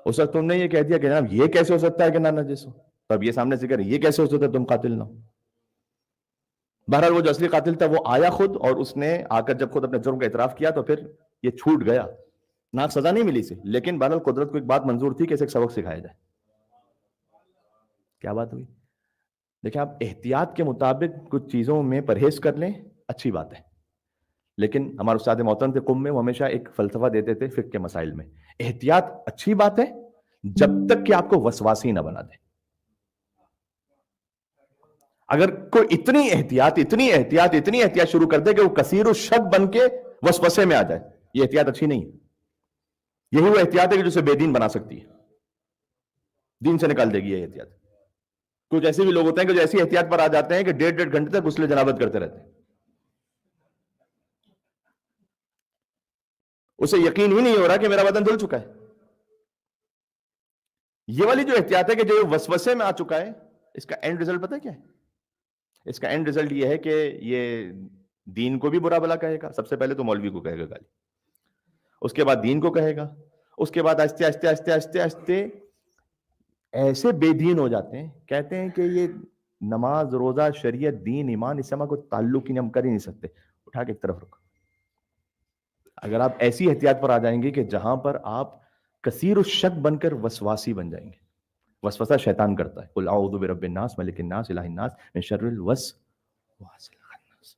اس وقت تم نے یہ کہہ دیا کہ جناب یہ کیسے ہو سکتا ہے کہ نہ نجس ہو، تو اب یہ سامنے سے کہہ رہے یہ کیسے ہو سکتا ہے تم قاتل نہ ہو. بہرحال وہ جو اصلی قاتل تھا وہ آیا خود، اور اس نے آ کر جب خود اپنے جرم کا اعتراف کیا تو پھر یہ چھوٹ گیا. نہ سزا نہیں ملی سے، لیکن بہرحال قدرت کو ایک بات منظور تھی کہ اسے ایک سبق سکھایا جائے. کیا بات ہوئی؟ دیکھیں آپ احتیاط کے مطابق کچھ چیزوں میں پرہیز کر لیں، اچھی بات ہے، لیکن ہمارے استاد محترم تھے قم میں، وہ ہمیشہ ایک فلسفہ دیتے تھے فقہ کے مسائل میں، احتیاط اچھی بات ہے جب تک کہ آپ کو وسواسی نہ بنا دے۔ اگر کوئی اتنی احتیاط شروع کر دے کہ وہ کثیر الشک بن کے وسوسے میں آ جائے، یہ احتیاط اچھی نہیں ہے۔ یہی وہ احتیاط ہے کہ جسے بے دین بنا سکتی ہے، دین سے نکال دے گی یہ احتیاط۔ کچھ ایسے بھی لوگ ہوتے ہیں کہ جو ایسی احتیاط پر آ جاتے ہیں کہ 1.5 گھنٹے تک غسل جنابت کرتے رہتے ہیں، اسے یقین ہی نہیں ہو رہا کہ میرا بدن دھل چکا ہے۔ یہ والی جو احتیاط ہے کہ جو وسوسے میں آ چکا ہے، اس کا اینڈ ریزلٹ پتہ ہے کیا ہے؟ اس کا اینڈ ریزلٹ یہ ہے کہ یہ دین کو بھی برا بلا کہے گا، سب سے پہلے تو مولوی کو کہے گا گالی، اس کے بعد دین کو کہے گا، اس کے بعد آہستہ آہستہ آہستہ آہستہ آہستہ ایسے بے دین ہو جاتے ہیں، کہتے ہیں کہ یہ نماز روزہ شریعت دین ایمان اس سے ہمارا کوئی تعلق ہی نہیں، ہم کر ہی نہیں سکتے، اٹھا کے ایک طرف رکھو۔ اگر آپ ایسی احتیاط پر آ جائیں گے کہ جہاں پر آپ کثیر الشک بن کر وسواسی بن جائیں گے، وسوسہ شیطان کرتا ہے، قل اعوذ برب الناس ملک الناس الہ الناس من شر الوسواس الخناس،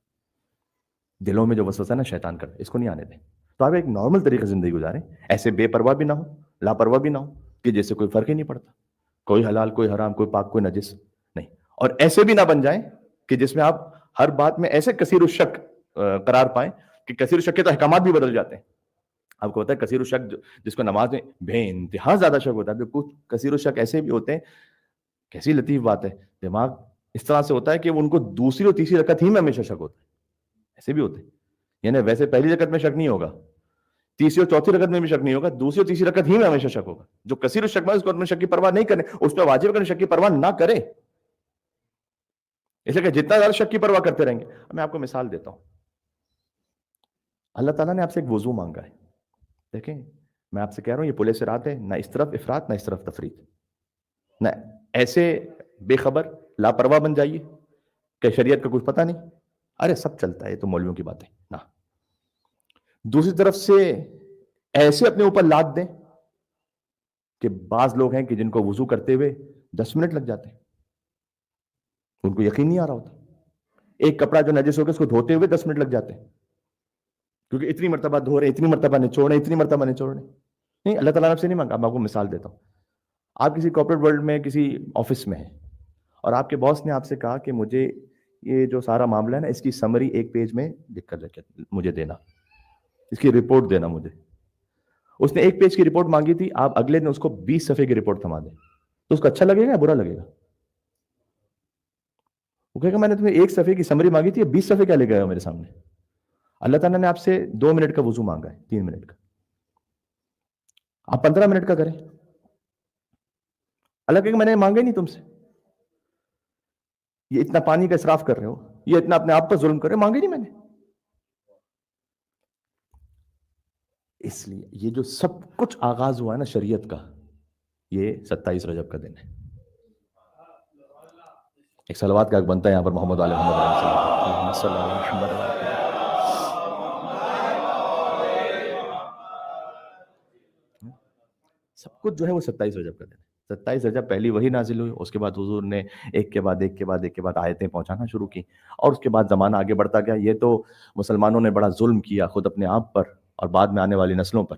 دلوں میں جو وسوسہ نا شیطان کرتا ہے، اس کو نہیں آنے دیں۔ تو آپ ایک نارمل طریقے سے زندگی گزاریں، ایسے بے پرواہ بھی نہ ہو، لاپرواہ بھی نہ ہو کہ جیسے کوئی فرق ہی نہیں پڑتا، کوئی حلال کوئی حرام، کوئی پاک کوئی نجس نہیں، اور ایسے بھی نہ بن جائیں کہ جس میں آپ ہر بات میں ایسے کثیر الشک قرار پائیں کہ کثیر الشک کے تو احکامات بھی بدل جاتے ہیں۔ آپ کو پتا ہے کثیر الشک جس کو نماز میں بے انتہا زیادہ شک ہوتا ہے، کچھ کثیر الشک ایسے بھی ہوتے ہیں، کیسی لطیف بات ہے، دماغ اس طرح سے ہوتا ہے کہ ان کو دوسری اور تیسری رکعت ہی میں ہمیشہ شک ہوتا ہے، ایسے بھی ہوتے ہیں، یعنی ویسے پہلی رکعت میں شک نہیں ہوگا، تیسری اور چوتھی رکعت میں بھی شک نہیں ہوگا، دوسری اور تیسری رکعت ہی میں ہمیشہ شک ہوگا۔ جو کثیر الشک میں اس کو اپنے شک کی پرواہ نہیں کرے، اس پہ واجب ہے کہ شک کی پرواہ نہ کرے، اس لیے کہ جتنا زیادہ شک کی پرواہ کرتے رہیں گے۔ میں آپ کو مثال دیتا ہوں، اللہ تعالیٰ نے آپ سے ایک وضو مانگا ہے، دیکھیں میں آپ سے کہہ رہا ہوں یہ پلے صراط ہے، نہ اس طرف افراط نہ اس طرف تفریط، نہ ایسے بے خبر لاپرواہ بن جائیے کہ شریعت کا کچھ پتہ نہیں، ارے سب چلتا ہے یہ تو مولویوں کی بات ہے، نہ دوسری طرف سے ایسے اپنے اوپر لاد دیں کہ بعض لوگ ہیں کہ جن کو وضو کرتے ہوئے 10 منٹ لگ جاتے ہیں، ان کو یقین نہیں آ رہا ہوتا، ایک کپڑا جو نجس ہو گیا اس کو دھوتے ہوئے 10 منٹ لگ جاتے ہیں، کیونکہ اتنی مرتبہ دھو رہے، اتنی مرتبہ نچوڑ رہے، اتنی مرتبہ نچوڑ رہے۔ نہیں، اللہ تعالیٰ نے آپ سے نہیں مانگا۔ میں آپ کو مثال دیتا ہوں، آپ کسی کارپوریٹ ورلڈ میں کسی آفس میں ہیں اور آپ کے باس نے آپ سے کہا کہ مجھے یہ جو سارا معاملہ ہے نا اس کی سمری 1 پیج میں لکھ کر مجھے دینا، اس کی رپورٹ دینا مجھے۔ اس نے 1 پیج کی رپورٹ مانگی تھی، آپ اگلے دن اس کو 20 صفحے کی رپورٹ تھما دیں، تو اس کو اچھا لگے گا یا برا لگے گا؟ وہ کہے گا میں نے تمہیں 1 صفحے کی سمری مانگی تھی، 20 صفحے کیا لے گئے ہو میرے سامنے؟ اللہ تعالیٰ نے آپ سے 2 منٹ کا وضو مانگا ہے، 3 منٹ کا، آپ 15 منٹ کا کریں۔ اللہ کہے گا میں نے مانگا ہی نہیں تم سے، یہ اتنا پانی کا اسراف کر رہے ہو، یہ اتنا اپنے آپ پر ظلم کر رہے ہو، مانگا ہی نہیں میں نے۔ اس لیے یہ جو سب کچھ آغاز ہوا ہے نا شریعت کا، یہ 27 رجب کا دن ہے۔ ایک صلوات کا حق بنتا ہے یہاں پر محمد علیہ محمد صلی اللہ علیہ وسلم۔ سب کچھ جو ہے وہ 27 رجب کا دن ہے۔ 27 رجب پہلی وحی نازل ہوئی، اس کے بعد حضور نے ایک کے بعد ایک آیتیں پہنچانا شروع کی، اور اس کے بعد زمانہ آگے بڑھتا گیا۔ یہ تو مسلمانوں نے بڑا ظلم کیا خود اپنے آپ پر اور بعد میں آنے والی نسلوں پر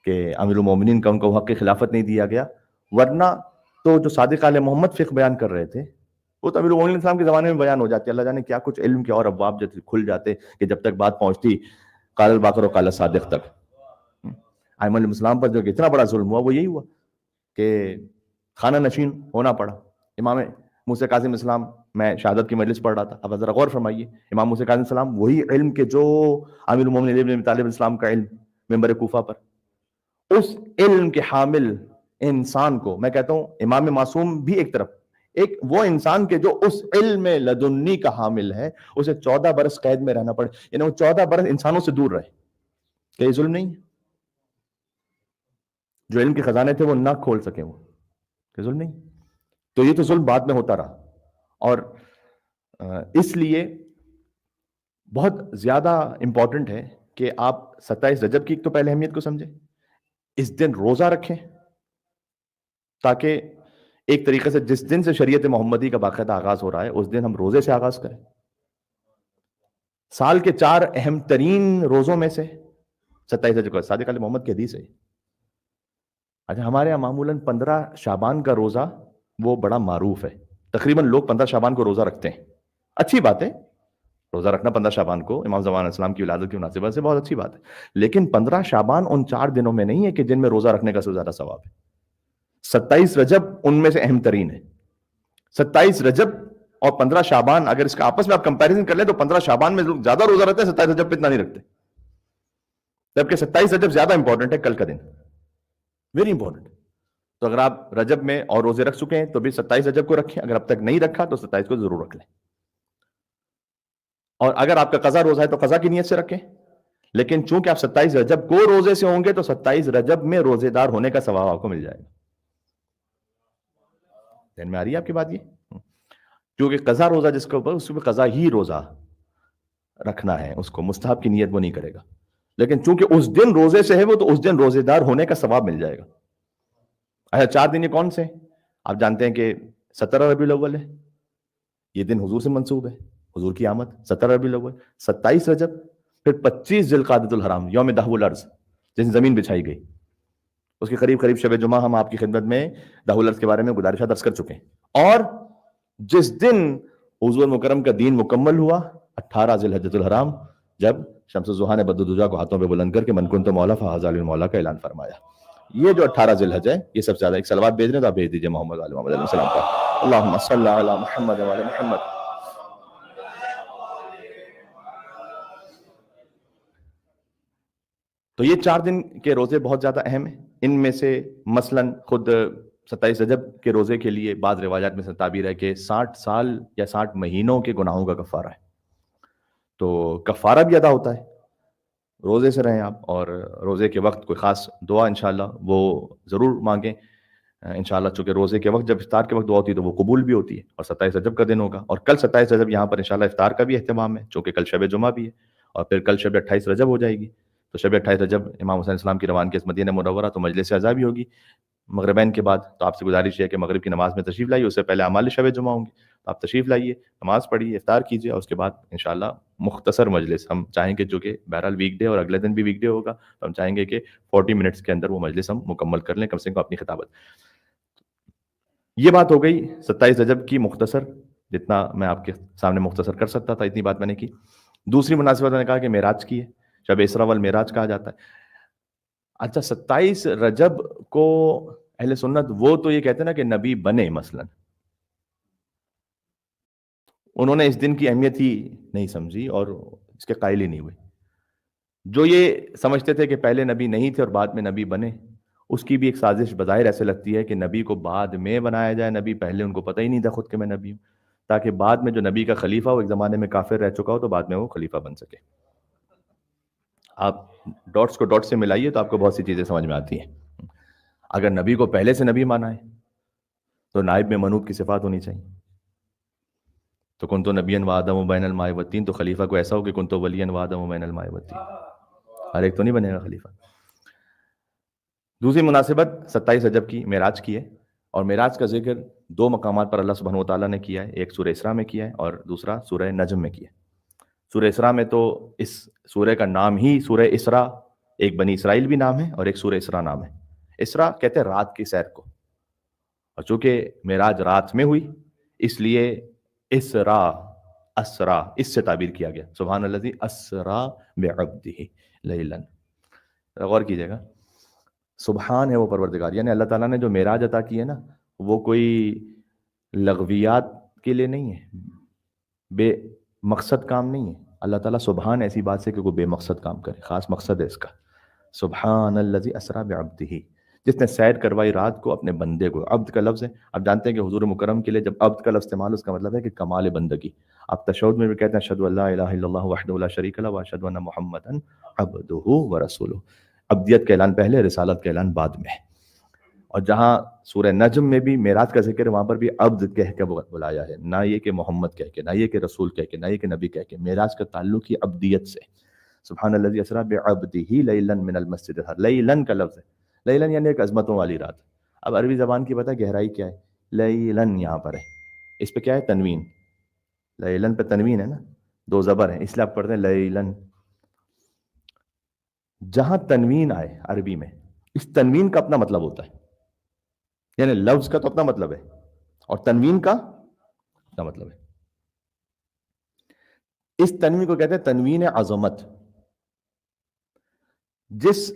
کہ امیر المومنین کا ان کو حق خلافت نہیں دیا گیا، ورنہ تو جو صادق آل محمد فقہ بیان کر رہے تھے وہ تو امیر المومنین السلام کے زمانے میں بیان ہو جاتے، اللہ جانے کیا کچھ علم کے اور ابواب جیسے کھل جاتے کہ جب تک بات پہنچتی قال الباقر و قال الصادق تک۔ ائمہ علیہ السلام پر جو اتنا بڑا ظلم ہوا وہ یہی ہوا کہ خانہ نشین ہونا پڑا۔ امام موسیٰ کاظم اسلام، میں شہادت کی مجلس پڑھ رہا تھا، اب ذرا غور فرمائیے، امام موسیٰ کاظم اسلام وہی علم کے جو امیر المومنین علی بن ابی طالب اسلام کا علم منبر کوفہ پر، اس علم کے حامل انسان کو میں کہتا ہوں امام معصوم بھی ایک طرف، ایک وہ انسان کے جو اس علم لدنی کا حامل ہے، اسے 14 برس قید میں رہنا پڑے، یعنی وہ 14 برس انسانوں سے دور رہے، کہ یہ ظلم نہیں ہے؟ جو علم کے خزانے تھے وہ نہ کھول سکے، وہ کہ ظلم نہیں؟ تو یہ تو ظلم بعد میں ہوتا رہا، اور اس لیے بہت زیادہ امپورٹنٹ ہے کہ آپ 27 رجب کی تو پہلے اہمیت کو سمجھیں، اس دن روزہ رکھیں تاکہ ایک طریقے سے جس دن سے شریعت محمدی کا باقاعدہ آغاز ہو رہا ہے اس دن ہم روزے سے آغاز کریں. سال کے 4 اہم ترین روزوں میں سے 27 رجب کا صادق علیہ محمد کی حدیث ہے. اچھا ہمارے یہاں معمولاً 15 شعبان کا روزہ وہ بڑا معروف ہے. تقریباً لوگ 15 شعبان کو روزہ رکھتے ہیں. اچھی بات ہے روزہ رکھنا 15 شعبان کو امام زمان علیہ السلام کی ولادت کی مناسبت سے بہت اچھی بات ہے. لیکن 15 شعبان ان 4 دنوں میں نہیں ہے کہ جن میں روزہ رکھنے کا سب سے زیادہ ثواب ہے. 27 رجب ان میں سے اہم ترین ہے. 27 رجب اور 15 شعبان اگر اس کا آپس میں آپ کمپیریزن کر لیں تو 15 شعبان میں لوگ زیادہ روزہ رکھتے ہیں, 27 رجب پہ اتنا نہیں رکھتے. جبکہ 27 رجب زیادہ امپورٹنٹ ہے, کل کا دن ویری امپورٹنٹ. تو اگر آپ رجب میں اور روزے رکھ چکے ہیں تو بھی 27 رجب کو رکھیں, اگر اب تک نہیں رکھا تو 27 کو ضرور رکھ لیں. اور اگر آپ کا قضا روزہ ہے تو قضا کی نیت سے رکھیں. لیکن چونکہ آپ 27 رجب کو روزے سے ہوں گے تو 27 رجب میں روزے دار ہونے کا ثواب آپ کو مل جائے گا. ذہن میں آ رہی ہے آپ کی بات؟ یہ کیونکہ قضا روزہ جس کے اوپر اس میں قضا ہی روزہ رکھنا ہے, اس کو مستحب کی نیت وہ نہیں کرے گا. لیکن چونکہ اس دن روزے سے ہے وہ تو اس دن روزے دار ہونے کا ثواب مل جائے گا. اچھا 4 دن یہ کون سے؟ آپ جانتے ہیں کہ 17 ربیع الاول ہے, یہ دن حضور سے منسوب ہے, حضور کی آمد 17 ربیع الاول. 27 رجب, پھر 25 ذی القعدۃ الحرام یوم دہو الارض جس دن زمین بچھائی گئی, اس کے قریب شب جمعہ ہم آپ کی خدمت میں دہو الارض کے بارے میں گزارشات درس کر چکے ہیں. اور جس دن حضور مکرم کا دین مکمل ہوا 18 ذی الحجۃ الحرام, جب شمس الضحیٰ نے بدر الدجا کو ہاتھوں پہ بلند کر کے من کنت مولا فہذا المولا کا اعلان فرمایا. یہ جو 18 ذی الحجہ ہے یہ سب سے زیادہ. ایک صلوات بھیج رہے ہیں تو آپ بھیج دیجیے محمد علیہ محمد علیہ السلام پر. اللہم صلی علی محمد وعلی محمد. تو یہ 4 دن کے روزے بہت زیادہ اہم ہیں. ان میں سے مثلاً خود 27 رجب کے روزے کے لیے بعض روایات میں سے تعبیر ہے کہ 60 سال یا 60 مہینوں کے گناہوں کا کفارہ ہے. تو کفارہ بھی ادا ہوتا ہے. روزے سے رہیں آپ, اور روزے کے وقت کوئی خاص دعا انشاءاللہ وہ ضرور مانگیں انشاءاللہ, چونکہ روزے کے وقت جب افطار کے وقت دعا ہوتی ہے تو وہ قبول بھی ہوتی ہے. اور 27 رجب کا دن ہوگا, اور کل 27 رجب یہاں پر انشاءاللہ افطار کا بھی اہتمام ہے چونکہ کل شب جمعہ بھی ہے, اور پھر کل شب 28 رجب ہو جائے گی. تو شب 28 رجب امام حسین السلام کی روانگی اس مدینہ منورہ, تو مجلس عزا بھی ہوگی مغربین کے بعد. تو آپ سے گزارش ہے کہ مغرب کی نماز میں تشریف لائیے, اس سے پہلے اعمال شب جمعہ ہوں گے, تو آپ تشریف لائیے, نماز پڑھیے, افطار کیجیے, اور اس کے بعد انشاءاللہ مختصر مجلس ہم چاہیں گے, جو کہ بہرحال ویک ڈے اور اگلے دن بھی ویک ڈے ہوگا, تو ہم چاہیں گے کہ 40 منٹس کے اندر وہ مجلس ہم مکمل کر لیں کم سے کم اپنی خطابت. یہ بات ہو گئی 27 رجب کی مختصر, جتنا میں آپ کے سامنے مختصر کر سکتا تھا اتنی بات میں نے کی. دوسری مناسبت میں نے کہا کہ معراج کی ہے, شب اسراء والمعراج کہا جاتا ہے. اچھا 27 رجب کو اہل سنت وہ تو یہ کہتے ہیں نا کہ نبی بنے, مثلا انہوں نے اس دن کی اہمیت ہی نہیں سمجھی اور اس کے قائل ہی نہیں ہوئے. جو یہ سمجھتے تھے کہ پہلے نبی نہیں تھے اور بعد میں نبی بنے, اس کی بھی ایک سازش بظاہر ایسے لگتی ہے کہ نبی کو بعد میں بنایا جائے. نبی پہلے ان کو پتہ ہی نہیں تھا خود کہ میں نبی ہوں, تاکہ بعد میں جو نبی کا خلیفہ ہو ایک زمانے میں کافر رہ چکا ہو تو بعد میں وہ خلیفہ بن سکے. آپ ڈاٹس کو ڈاٹ سے ملائیے تو آپ کو بہت سی چیزیں سمجھ میں آتی ہیں. اگر نبی کو پہلے سے نبی مانا ہے تو نائب میں منوط کی صفات ہونی چاہیے. تو کن تو نبی و آدم و بین الماء والطین, تو خلیفہ کو ایسا ہو کہ کن تو ولی و آدم و بین الماء والطین, ہر ایک تو نہیں بنے گا خلیفہ. دوسری مناسبت 27 رجب کی معراج کی ہے, اور معراج کا ذکر 2 مقامات پر اللہ سبحانہ و تعالیٰ نے کیا ہے. ایک سورہ اسراء میں کیا ہے اور دوسرا سورہ نجم میں کیا ہے. سورہ اسراء میں تو اس سورہ کا نام ہی سورہ اسراء, ایک بنی اسرائیل بھی نام ہے اور ایک سورہ اسراء نام ہے. اسراء کہتے ہیں رات کی سیر کو, اور چونکہ معراج رات میں ہوئی اس لیے اسراء اسراء اس سے تعبیر کیا گیا. سبحان الذی اسراء بعبدہ لیلا, غور کیجئے گا, سبحان ہے وہ پروردگار, یعنی اللہ تعالیٰ نے جو معراج عطا کی ہے نا وہ کوئی لغویات کے لیے نہیں ہے, بے مقصد کام نہیں ہے. اللہ تعالیٰ سبحان ایسی بات سے کہ کوئی بے مقصد کام کرے, خاص مقصد ہے اس کا. سبحان الذی اسریٰ بعبدہ, جس نے سیر کروائی رات کو اپنے بندے کو. عبد کا لفظ ہے, آپ جانتے ہیں کہ حضور مکرم کے لیے جب عبد کا لفظ استعمال اس کا مطلب ہے کہ کمال بندگی. آپ تشہد میں بھی کہتے ہیں اشہد ان لا الہ الا اللہ وحدہ لا شریک لہ واشہد ان محمدا عبدہ ورسولہ. عبدیت کا اعلان پہلے, رسالت کا اعلان بعد میں. اور جہاں سورہ نجم میں بھی معراج کا ذکر ہے وہاں پر بھی عبد کہہ کے بلایا ہے, نہ یہ کہ محمد کہہ کے, نہ یہ کہ رسول کہہ کے, نہ یہ کہ نبی کہہ کے. معراج کا تعلق ہی عبدیت سے. سبحان الذی اسریٰ بعبدہ لیلا من المسجد الحرام, لیلا کا لفظ ہے, لیلا یعنی ایک عظمتوں والی رات. اب عربی زبان کی پتہ گہرائی کیا ہے, لیلن یہاں پر ہے، اس پہ کیا ہے؟ تنوین. لیلن پہ تنوین ہے نا، دو زبر ہیں، اس لیے آپ پڑھتے ہیں لیلن. جہاں تنوین آئے عربی میں، اس تنوین کا اپنا مطلب ہوتا ہے، یعنی لفظ کا تو اپنا مطلب ہے اور تنوین کا اپنا مطلب ہے. اس تنوین کو کہتے ہیں تنوین عظمت. جس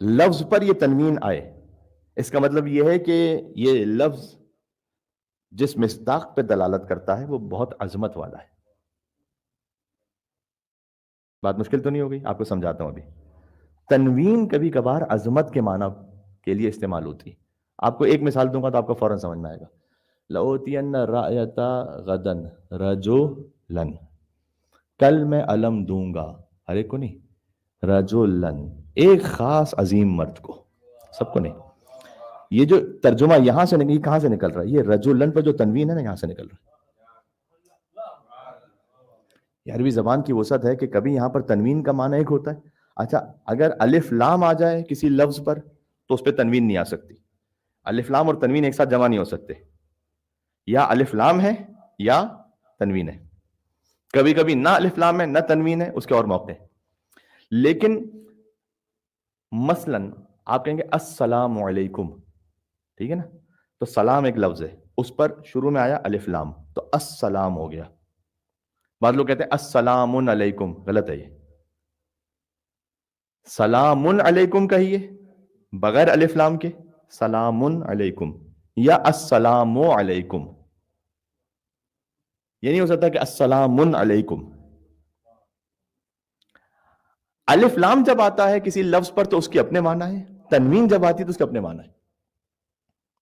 لفظ پر یہ تنوین آئے، اس کا مطلب یہ ہے کہ یہ لفظ جس مصداق پہ دلالت کرتا ہے وہ بہت عظمت والا ہے. بات مشکل تو نہیں ہو گئی؟ آپ کو سمجھاتا ہوں ابھی. تنوین کبھی کبھار عظمت کے معنی کے لیے استعمال ہوتی ہے. آپ کو ایک مثال دوں گا تو آپ کو فوراً سمجھ میں آئے گا. لَأُوتِيَنَّ الرَّائِيَةَ غَدًا رَجُلًا، کل میں علم دوں گا، ہر ایک کو نہیں، رجلن، ایک خاص عظیم مرد کو، سب کو نہیں. یہ جو ترجمہ یہاں سے نہیں، کہاں سے نکل رہا ہے؟ یہ رجلن پر جو تنوین ہے نا، یہاں سے نکل رہا ہے. یہ عربی زبان کی وسعت ہے کہ کبھی یہاں پر تنوین کا معنی ایک ہوتا ہے. اچھا، اگر الف لام آ جائے کسی لفظ پر تو اس پہ تنوین نہیں آ سکتی. الف لام اور تنوین ایک ساتھ جمع نہیں ہو سکتے، یا الف لام ہے یا تنوین ہے. کبھی کبھی نہ الف لام ہے نہ تنوین ہے، اس کے اور موقع ہیں. لیکن مثلا آپ کہیں گے السلام علیکم، ٹھیک ہے نا، تو سلام ایک لفظ ہے، اس پر شروع میں آیا الف لام تو السلام ہو گیا. بعض لوگ کہتے ہیں السلام علیکم، غلط ہے. یہ سلام علیکم کہیے بغیر الف لام کے، سلام علیکم یا السلام علیکم. یہ نہیں ہو سکتا کہ السلام علیکم. الف لام جب آتا ہے کسی لفظ پر تو اس کے اپنے معنی ہے، تنوین جب آتی ہے تو اس کے اپنے معنی ہے.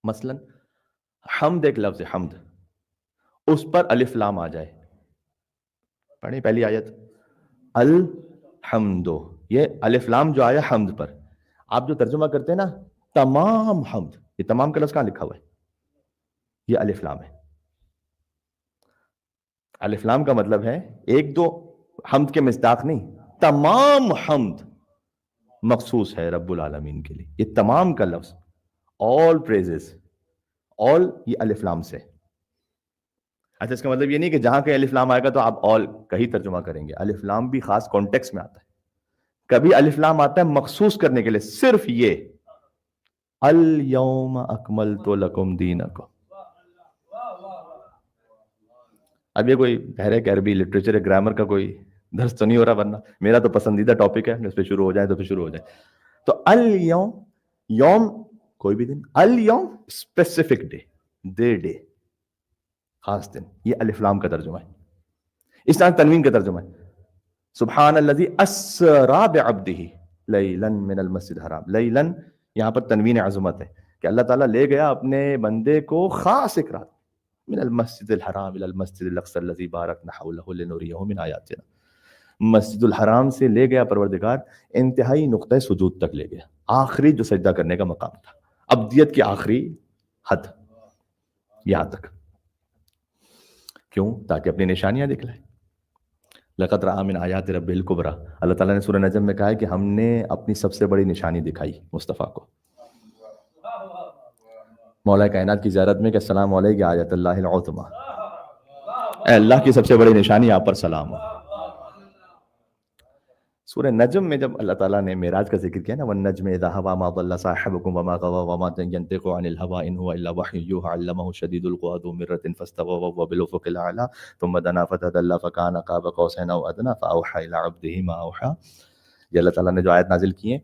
مثلا حمد ایک لفظ ہے، حمد، اس پر الف لام آ جائے، پڑھیں پہلی آیت الحمد، یہ الف لام جو آیا حمد پر، آپ جو ترجمہ کرتے ہیں نا تمام حمد، یہ تمام کا لفظ کہاں لکھا ہوا ہے؟ یہ الف لام ہے. الف لام کا مطلب ہے ایک دو حمد کے مصداق نہیں، تمام حمد مخصوص ہے رب العالمین کے لیے. یہ تمام کا لفظ، all praises، all یہ الف لام سے. اچھا، اس کا مطلب یہ نہیں کہ جہاں کہیں الف لام آئے گا تو آپ all کا ہی ترجمہ کریں گے. الف لام بھی خاص کانٹیکس میں آتا ہے. کبھی الف لام آتا ہے مخصوص کرنے کے لیے، صرف یہ الیوم اکملت لکم دینکم. اب یہ کوئی بحرک عربی لٹریچر گرامر کا کوئی درس تو نہیں ہو رہا، ورنہ میرا تو پسندیدہ ٹاپک ہے، اس پہ شروع ہو جائے تو پھر شروع ہو جائے. تو الیوم، یوم کوئی بھی دن، الیوم اسپیسیفک ڈے، ڈے خاص دن، یہ الف لام کا ترجمہ ہے. اس طرح تنوین کا ترجمہ ہے سبحان الذی اسری بعبدہ لیلا من المسجد الحرام. لیلا یہاں پر تنوین عظمت ہے کہ اللہ تعالیٰ لے گیا اپنے بندے کو خاص ایک رات، من المسجد الحرام الى المسجد الاقصى الذي باركنا حوله لنريه من آیاتنا. مسجد الحرام سے لے گیا پروردگار انتہائی نقطہ سجود تک لے گیا، آخری جو سجدہ کرنے کا مقام تھا، ابدیت کی آخری حد یہاں تک. کیوں؟ تاکہ اپنی نشانیاں دکھلائے. لقد رأى من آیات ربہ الکبریٰ، اللہ تعالیٰ نے سورہ نجم میں کہا ہے کہ ہم نے اپنی سب سے بڑی نشانی دکھائی مصطفیٰ کو. مولا کائنات کی زیارت میں کہ السلام علیک آیت اللہ العظمیٰ، اے اللہ کی سب سے بڑی نشانی آپ پر سلام ہو. سورہ نجم میں جب اللہ تعالیٰ نے معراج کا ذکر کیا نا، وَالنَّجْمِ إِذَا هَوَىٰ مَا ضَلَّ صَاحِبُكُمْ وَمَا غَوَىٰ وَمَا يَنطِقُ عَنِ الْهَوَىٰ إِنْ هُوَ إِلَّا وَحْيٌ يُوحَىٰ عَلَّمَهُ شَدِيدُ الْقُوَىٰ ذُو مِرَّةٍ فَاسْتَوَىٰ وَهُوَ بِالْأُفُقِ الْأَعْلَىٰ ثُمَّ دَنَا فَتَدَلَّىٰ فَكَانَ قَابَ قَوْسَيْنِ أَوْ أَدْنَىٰ فَأَوْحَىٰ إِلَىٰ عَبْدِهِ مَا أَوْحَىٰ. یہ اللہ تعالیٰ نے جو آیت نازل کی ہیں،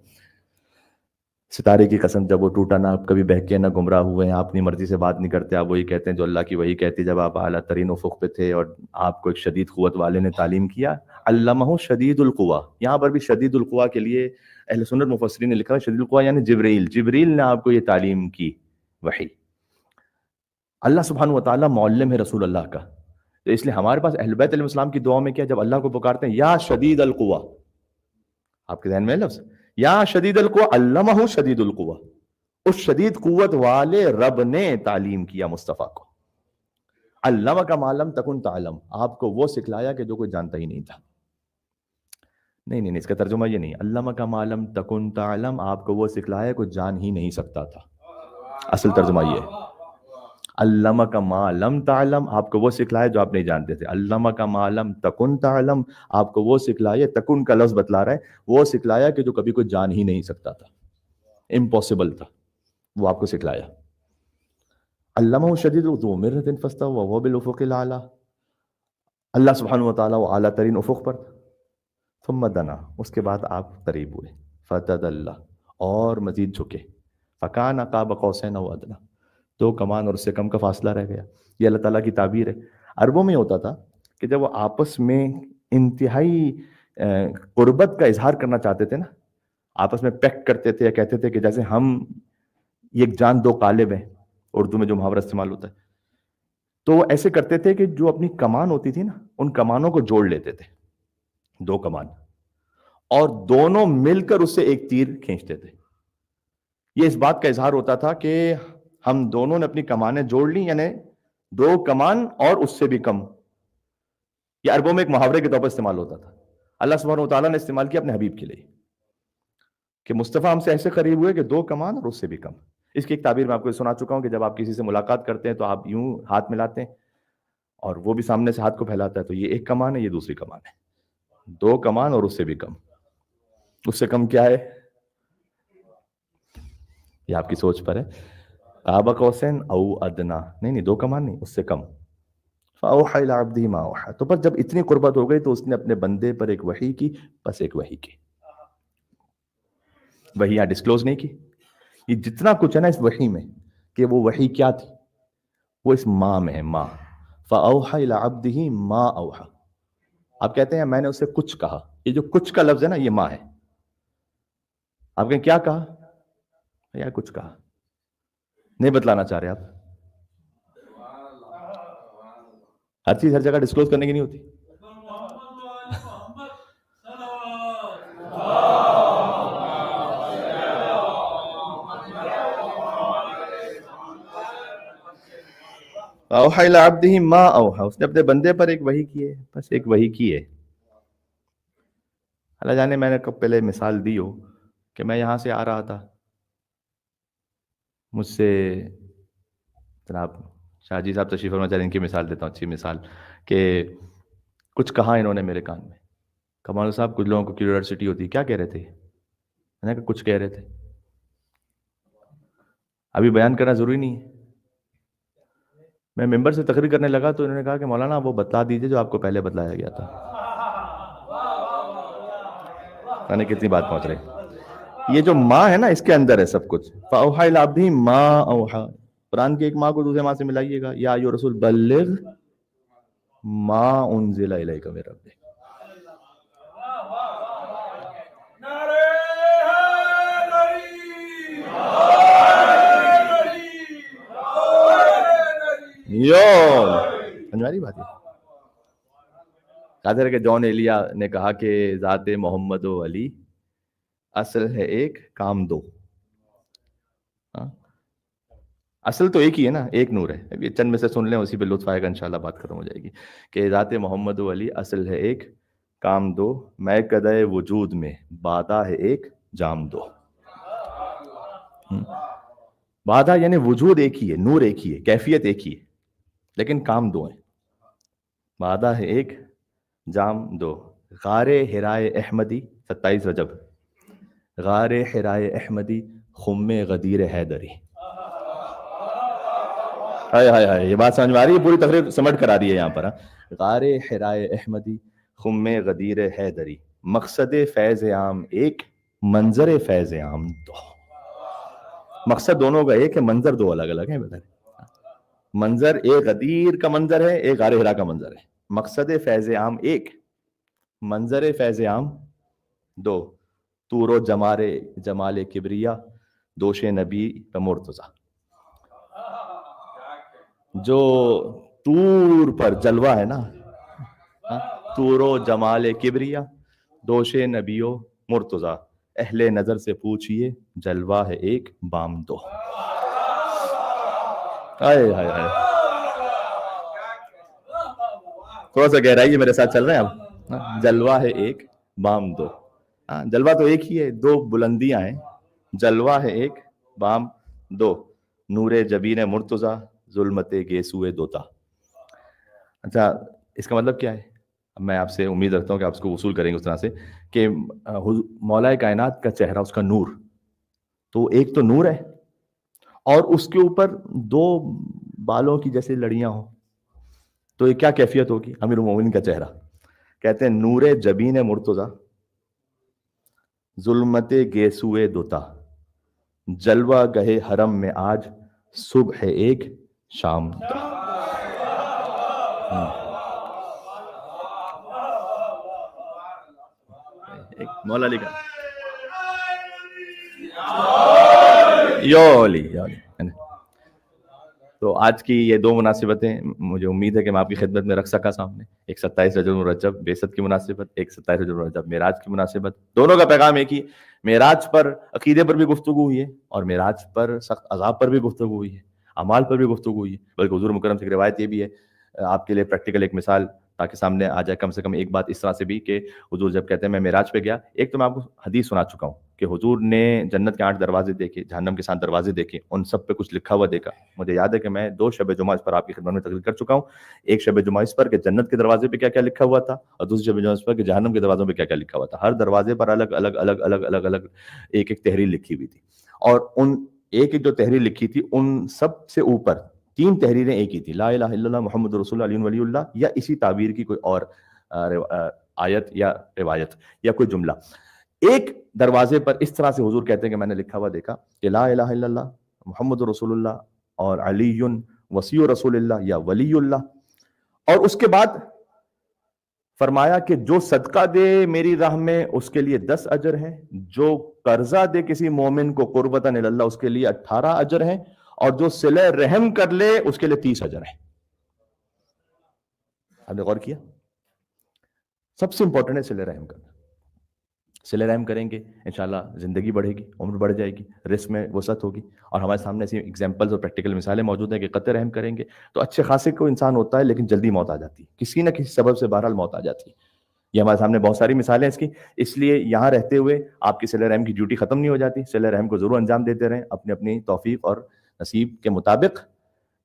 ستارے کی قسم جب وہ ٹوٹا نہ کبھی بہکے نہ گمراہ ہوئے ہیں، آپ اپنی مرضی سے بات نہیں کرتے، آپ وہی کہتے ہیں جو اللہ کی وہی کہتی. جب آپ اعلیٰ ترین افق پہ تھے اور آپ کو ایک شدید قوت والے نے تعلیم کیا، علمہ شدید القوا. یہاں پر بھی شدید القوا کے لیے اہل سنت مفسرین نے لکھا ہے شدید القوا یعنی جبرائیل، جبرائیل نے آپ کو یہ تعلیم کی وحی. اللہ سبحانہ و تعالیٰ معلم ہے رسول اللہ کا، تو اس لیے ہمارے پاس اہل بیت علیہ السلام کی دعا میں کیا، جب اللہ کو پکارتے ہیں یا شدید القوا، آپ کے ذہن میں ہے لفظ یا شدید القوا، علمہ شدید القوا، اس شدید قوت والے رب نے تعلیم کیا مصطفیٰ کو. علمہ کا معلم تکن تعلم، آپ کو وہ سکھلایا کہ جو کوئی جانتا ہی نہیں تھا. نہیں، اس کا ترجمہ یہ نہیں، علمہ کا معلم تکن تعلم، آپ کو وہ سکھلایا کوئی جان ہی نہیں سکتا تھا. اصل ترجمہ یہ ہے علمک ما لم تعلم، آپ کو وہ سکھلائے جو آپ نہیں جانتے تھے. علمک ما لم تکن تعلم، آپ کو وہ سکھلائے، تکن کا لفظ بتلا رہا ہے، وہ سکھلایا کہ جو کبھی کوئی جان ہی نہیں سکتا تھا، امپاسبل تھا، وہ آپ کو سکھلایا. علمہ شدید ذو مرۃ فاستوى وهو بالافق الاعلی، اللہ سبحانہ و تعالیٰ وہ اعلیٰ ترین افق پر تھا. ثم دنا، اس کے بعد آپ قریب ہوئے، فتدلی، اور مزید جھکے، فکان قاب قوسین او ادنی، 2 کمان اور اس سے کم کا فاصلہ رہ گیا. یہ اللہ تعالیٰ کی تعبیر ہے. عربوں میں ہوتا تھا کہ جب وہ آپس میں انتہائی قربت کا اظہار کرنا چاہتے تھے نا، آپس میں پیکٹ کرتے تھے یا کہتے تھے کہ جیسے ہم ایک جان دو قالب ہیں، اردو میں جو محاورہ استعمال ہوتا ہے، تو وہ ایسے کرتے تھے کہ جو اپنی کمان ہوتی تھی نا، ان کمانوں کو جوڑ لیتے تھے، 2 کمان، اور دونوں مل کر اس سے ایک تیر کھینچتے تھے. یہ اس بات کا اظہار ہوتا تھا کہ ہم دونوں نے اپنی کمانیں جوڑ لی، یعنی 2 کمان اور اس سے بھی کم. یہ عربوں میں ایک محاورے کے طور پر استعمال ہوتا تھا. اللہ سبحانہ و تعالیٰ نے استعمال کیا اپنے حبیب کے لیے کہ مصطفیٰ ہم سے ایسے قریب ہوئے کہ 2 کمان اور اس سے بھی کم. اس کی ایک تعبیر میں آپ کو سنا چکا ہوں کہ جب آپ کسی سے ملاقات کرتے ہیں تو آپ یوں ہاتھ ملاتے ہیں اور وہ بھی سامنے سے ہاتھ کو پھیلاتا ہے، تو یہ 1 کمان ہے، یہ دوسری کمان ہے. 2 کمان اور اس سے بھی کم. اس سے کم کیا ہے؟ یہ آپ کی سوچ پر ہے. قاب قوسین او ادنا، نہیں 2 کمان نہیں، اس سے کم. فاوحى الى عبده ما اوحى، تو بس جب اتنی قربت ہو گئی تو اس نے اپنے بندے پر ایک وحی کی، بس ایک وحی کی. وحی یہاں ڈسکلوز نہیں کی. یہ جتنا کچھ ہے نا اس وحی میں، کہ وہ وحی کیا تھی، وہ اس ماں میں ہے. ماں، فاوحى الى عبده ما اوحى. آپ کہتے ہیں میں نے اسے کچھ کہا، یہ جو کچھ کا لفظ ہے نا یہ ماں ہے. آپ کہیں کیا کہا؟ یا کچھ کہا، نہیں بتلانا چاہ رہے آپ. ہر چیز ہر جگہ ڈسکلوز کرنے کی نہیں ہوتی. اوحى الى عبده ما اوحى، اس نے اپنے بندے پر ایک وحی کی ہے، بس ایک وحی کی ہے. اللہ جانے میں نے کب پہلے مثال دی ہو کہ میں یہاں سے آ رہا تھا، مجھ سے جناب شاہ جی صاحب تشریف فرما چاہتے ہیں، ان کی مثال دیتا ہوں، اچھی مثال، کہ کچھ کہا انہوں نے میرے کان میں. کمال صاحب کچھ لوگوں کو کیوریوسٹی ہوتی ہے، کیا کہہ رہے تھے؟ میں نے کہا کچھ کہہ رہے تھے. ابھی بیان کرنا ضروری نہیں ہے. میں ممبر سے تقریر کرنے لگا تو انہوں نے کہا کہ مولانا وہ بتلا دیجئے جو آپ کو پہلے بتلایا گیا تھا. پتہ نہیں کتنی بات پہنچ رہی. یہ جو ماں ہے نا اس کے اندر ہے سب کچھ. فاوحى الى عبده ما اوحى. قرآن کی ایک ماں کو دوسرے ماں سے ملائیے گا، یا ایھا رسول بلغ ما انزل الیک من ربک. سمجھاری بات ہے. قادر کہ جان ایلیا نے کہا کہ ذات محمد و علی اصل ہے ایک، کام دو. اصل تو ایک ہی ہے نا، ایک نور ہے. یہ چند میں سے سن لیں، اسی پہ لطف آئے گا، انشاءاللہ بات ختم ہو جائے گی. کہ ذات محمد و علی اصل ہے ایک، کام دو، میں قدے وجود میں بادہ ہے ایک، جام دو. بادہ یعنی وجود ایک ہی ہے، نور ایک ہی ہے، کیفیت ایک ہی ہے، لیکن کام 2 ہیں. بادہ ہے ایک، جام 2. غار حرائے احمدی، 27 رجب، غار حرائے احمدی، خم غدیر حیدری. ہائے ہائے ہائے، یہ بات سمجھ میں آ رہی ہے؟ پوری تقریر سمٹ کرا دی ہے یہاں پر. غار حرائے احمدی، خم غدیر حیدری، مقصد فیض عام ایک، منظر فیض عام 2. مقصد دونوں کا ایک ہے، منظر 2 الگ الگ ہیں. منظر ایک غدیر کا منظر ہے، ایک غار حرا کا منظر ہے. مقصد فیض عام ایک، منظر فیض عام 2. طور و جمال کبریا، دوش نبی کا مرتضی. جو طور پر جلوہ ہے نا، طور و جمال کبریا، دوش نبی و مرتضی، اہل نظر سے پوچھئے جلوہ ہے ایک، بام 2. ہائے ہائے ہائے، تھوڑا سا گہرائی میرے ساتھ چل رہے ہیں آپ. جلوہ ہے ایک، بام 2. جلوہ تو ایک ہی ہے، 2 بلندیاں ہیں. جلوہ ہے ایک، بام 2. نور جبین مرتضی، ظلمت گیسوئے دوتا. اچھا اس کا مطلب کیا ہے؟ اب میں آپ سے امید رکھتا ہوں کہ آپ اس کو وصول کریں گے اس طرح سے کہ مولا کائنات کا چہرہ، اس کا نور، تو ایک تو نور ہے اور اس کے اوپر دو بالوں کی جیسے لڑیاں ہوں، تو یہ کیا کیفیت ہوگی؟ امیر المومنین کا چہرہ. کہتے ہیں نور جبین مرتضی ظلمت گیسوئے دوتا، جلوہ گہے حرم میں آج صبح ایک شام کا. ایک مولا علی کا یولی. تو آج کی یہ دو مناسبتیں مجھے امید ہے کہ میں آپ کی خدمت میں رکھ سکا سامنے. ایک 27 رجب الرجب بعثت کی مناسبت، ایک 27 رجب الرجب معراج کی مناسبت. دونوں کا پیغام ایک ہی، معراج پر عقیدے پر بھی گفتگو ہوئی ہے اور معراج پر سخت عذاب پر بھی گفتگو ہوئی ہے، اعمال پر بھی گفتگو ہوئی ہے. بلکہ حضور مکرم سے ایک روایت یہ بھی ہے، آپ کے لیے پریکٹیکل ایک مثال تاکہ سامنے آ جائے کم سے کم ایک بات اس طرح سے بھی کہ حضور جب کہتے ہیں میں معراج پہ گیا، ایک تو میں آپ کو حدیث سنا چکا ہوں کہ حضور نے جنت کے 8 دروازے دیکھے، جہنم کے 7 دروازے دیکھے، ان سب پہ کچھ لکھا ہوا دیکھا. مجھے یاد ہے کہ میں 2 شب جمعہ اس پر آپ کی خدمت میں تقریر کر چکا ہوں. ایک شب جمعہ اس پر کہ جنت کے دروازے پہ کیا کیا لکھا ہوا تھا، اور دوسری شب جمعہ اس پر کہ جہنم کے دروازوں پہ کیا کیا لکھا ہوا تھا. ہر دروازے پر الگ الگ الگ الگ الگ الگ ایک ایک تحریر لکھی ہوئی تھی، اور ان ایک ایک جو تحریر لکھی تھی ان سب سے اوپر 3 تحریریں ایک ہی تھی، لا الہ الا اللہ محمد رسول اللہ علی ولی اللہ، یا اسی تعبیر کی کوئی اور آیت یا روایت یا کوئی جملہ. ایک دروازے پر اس طرح سے حضور کہتے ہیں کہ میں نے لکھا ہوا دیکھا کہ لا الہ الا اللہ محمد رسول اللہ اور علی وصی رسول اللہ یا ولی اللہ. اور اس کے بعد فرمایا کہ جو صدقہ دے میری راہ میں اس کے لیے 10 اجر ہیں، جو قرضہ دے کسی مومن کو قربتاً اللہ اس کے لیے 18 اجر ہیں، اور جو صلہ رحم کر لے اس کے لیے 30 اجر ہیں. آپ نے غور کیا؟ سب سے امپورٹنٹ ہے صلہ رحم کرنا. صلہ رحم کریں گے انشاءاللہ زندگی بڑھے گی، عمر بڑھ جائے گی، رزق میں وسعت ہوگی. اور ہمارے سامنے ایسی ایگزامپلز اور پریکٹیکل مثالیں موجود ہیں کہ قطع رحم کریں گے تو اچھے خاصے کو انسان ہوتا ہے لیکن جلدی موت آ جاتی ہے، کسی نہ کسی سبب سے بہرحال موت آ جاتی ہے. یہ ہمارے سامنے بہت ساری مثالیں ہیں اس کی. اس لیے یہاں رہتے ہوئے آپ کی صلہ رحم کی ڈیوٹی ختم نہیں ہو جاتی. صلہ رحم کو ضرور انجام دیتے رہیں اپنی اپنی توفیق اور نصیب کے مطابق.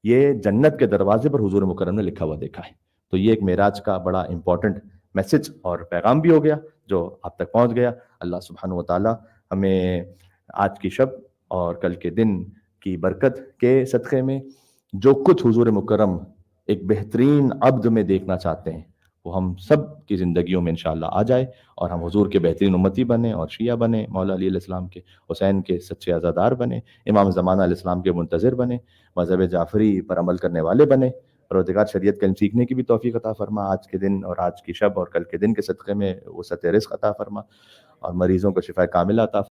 یہ جنت کے دروازے پر حضور مکرم نے لکھا ہوا دیکھا ہے. تو یہ ایک معراج کا بڑا امپورٹنٹ میسج اور پیغام بھی ہو گیا جو آپ تک پہنچ گیا. اللہ سبحانہ و تعالی ہمیں آج کی شب اور کل کے دن کی برکت کے صدقے میں جو کچھ حضور مکرم ایک بہترین عبد میں دیکھنا چاہتے ہیں وہ ہم سب کی زندگیوں میں انشاءاللہ آ جائے، اور ہم حضور کے بہترین امتی بنیں اور شیعہ بنیں، مولا علی علیہ السلام کے، حسین کے سچے عزادار بنیں، امام زمانہ علیہ السلام کے منتظر بنیں، مذہب جعفری پر عمل کرنے والے بنیں. پروردگار شریعت کا علم سیکھنے کی بھی توفیق عطا فرما آج کے دن اور آج کی شب اور کل کے دن کے صدقے میں وسعت رزق عطا فرما، اور مریضوں کو شفا کاملہ عطا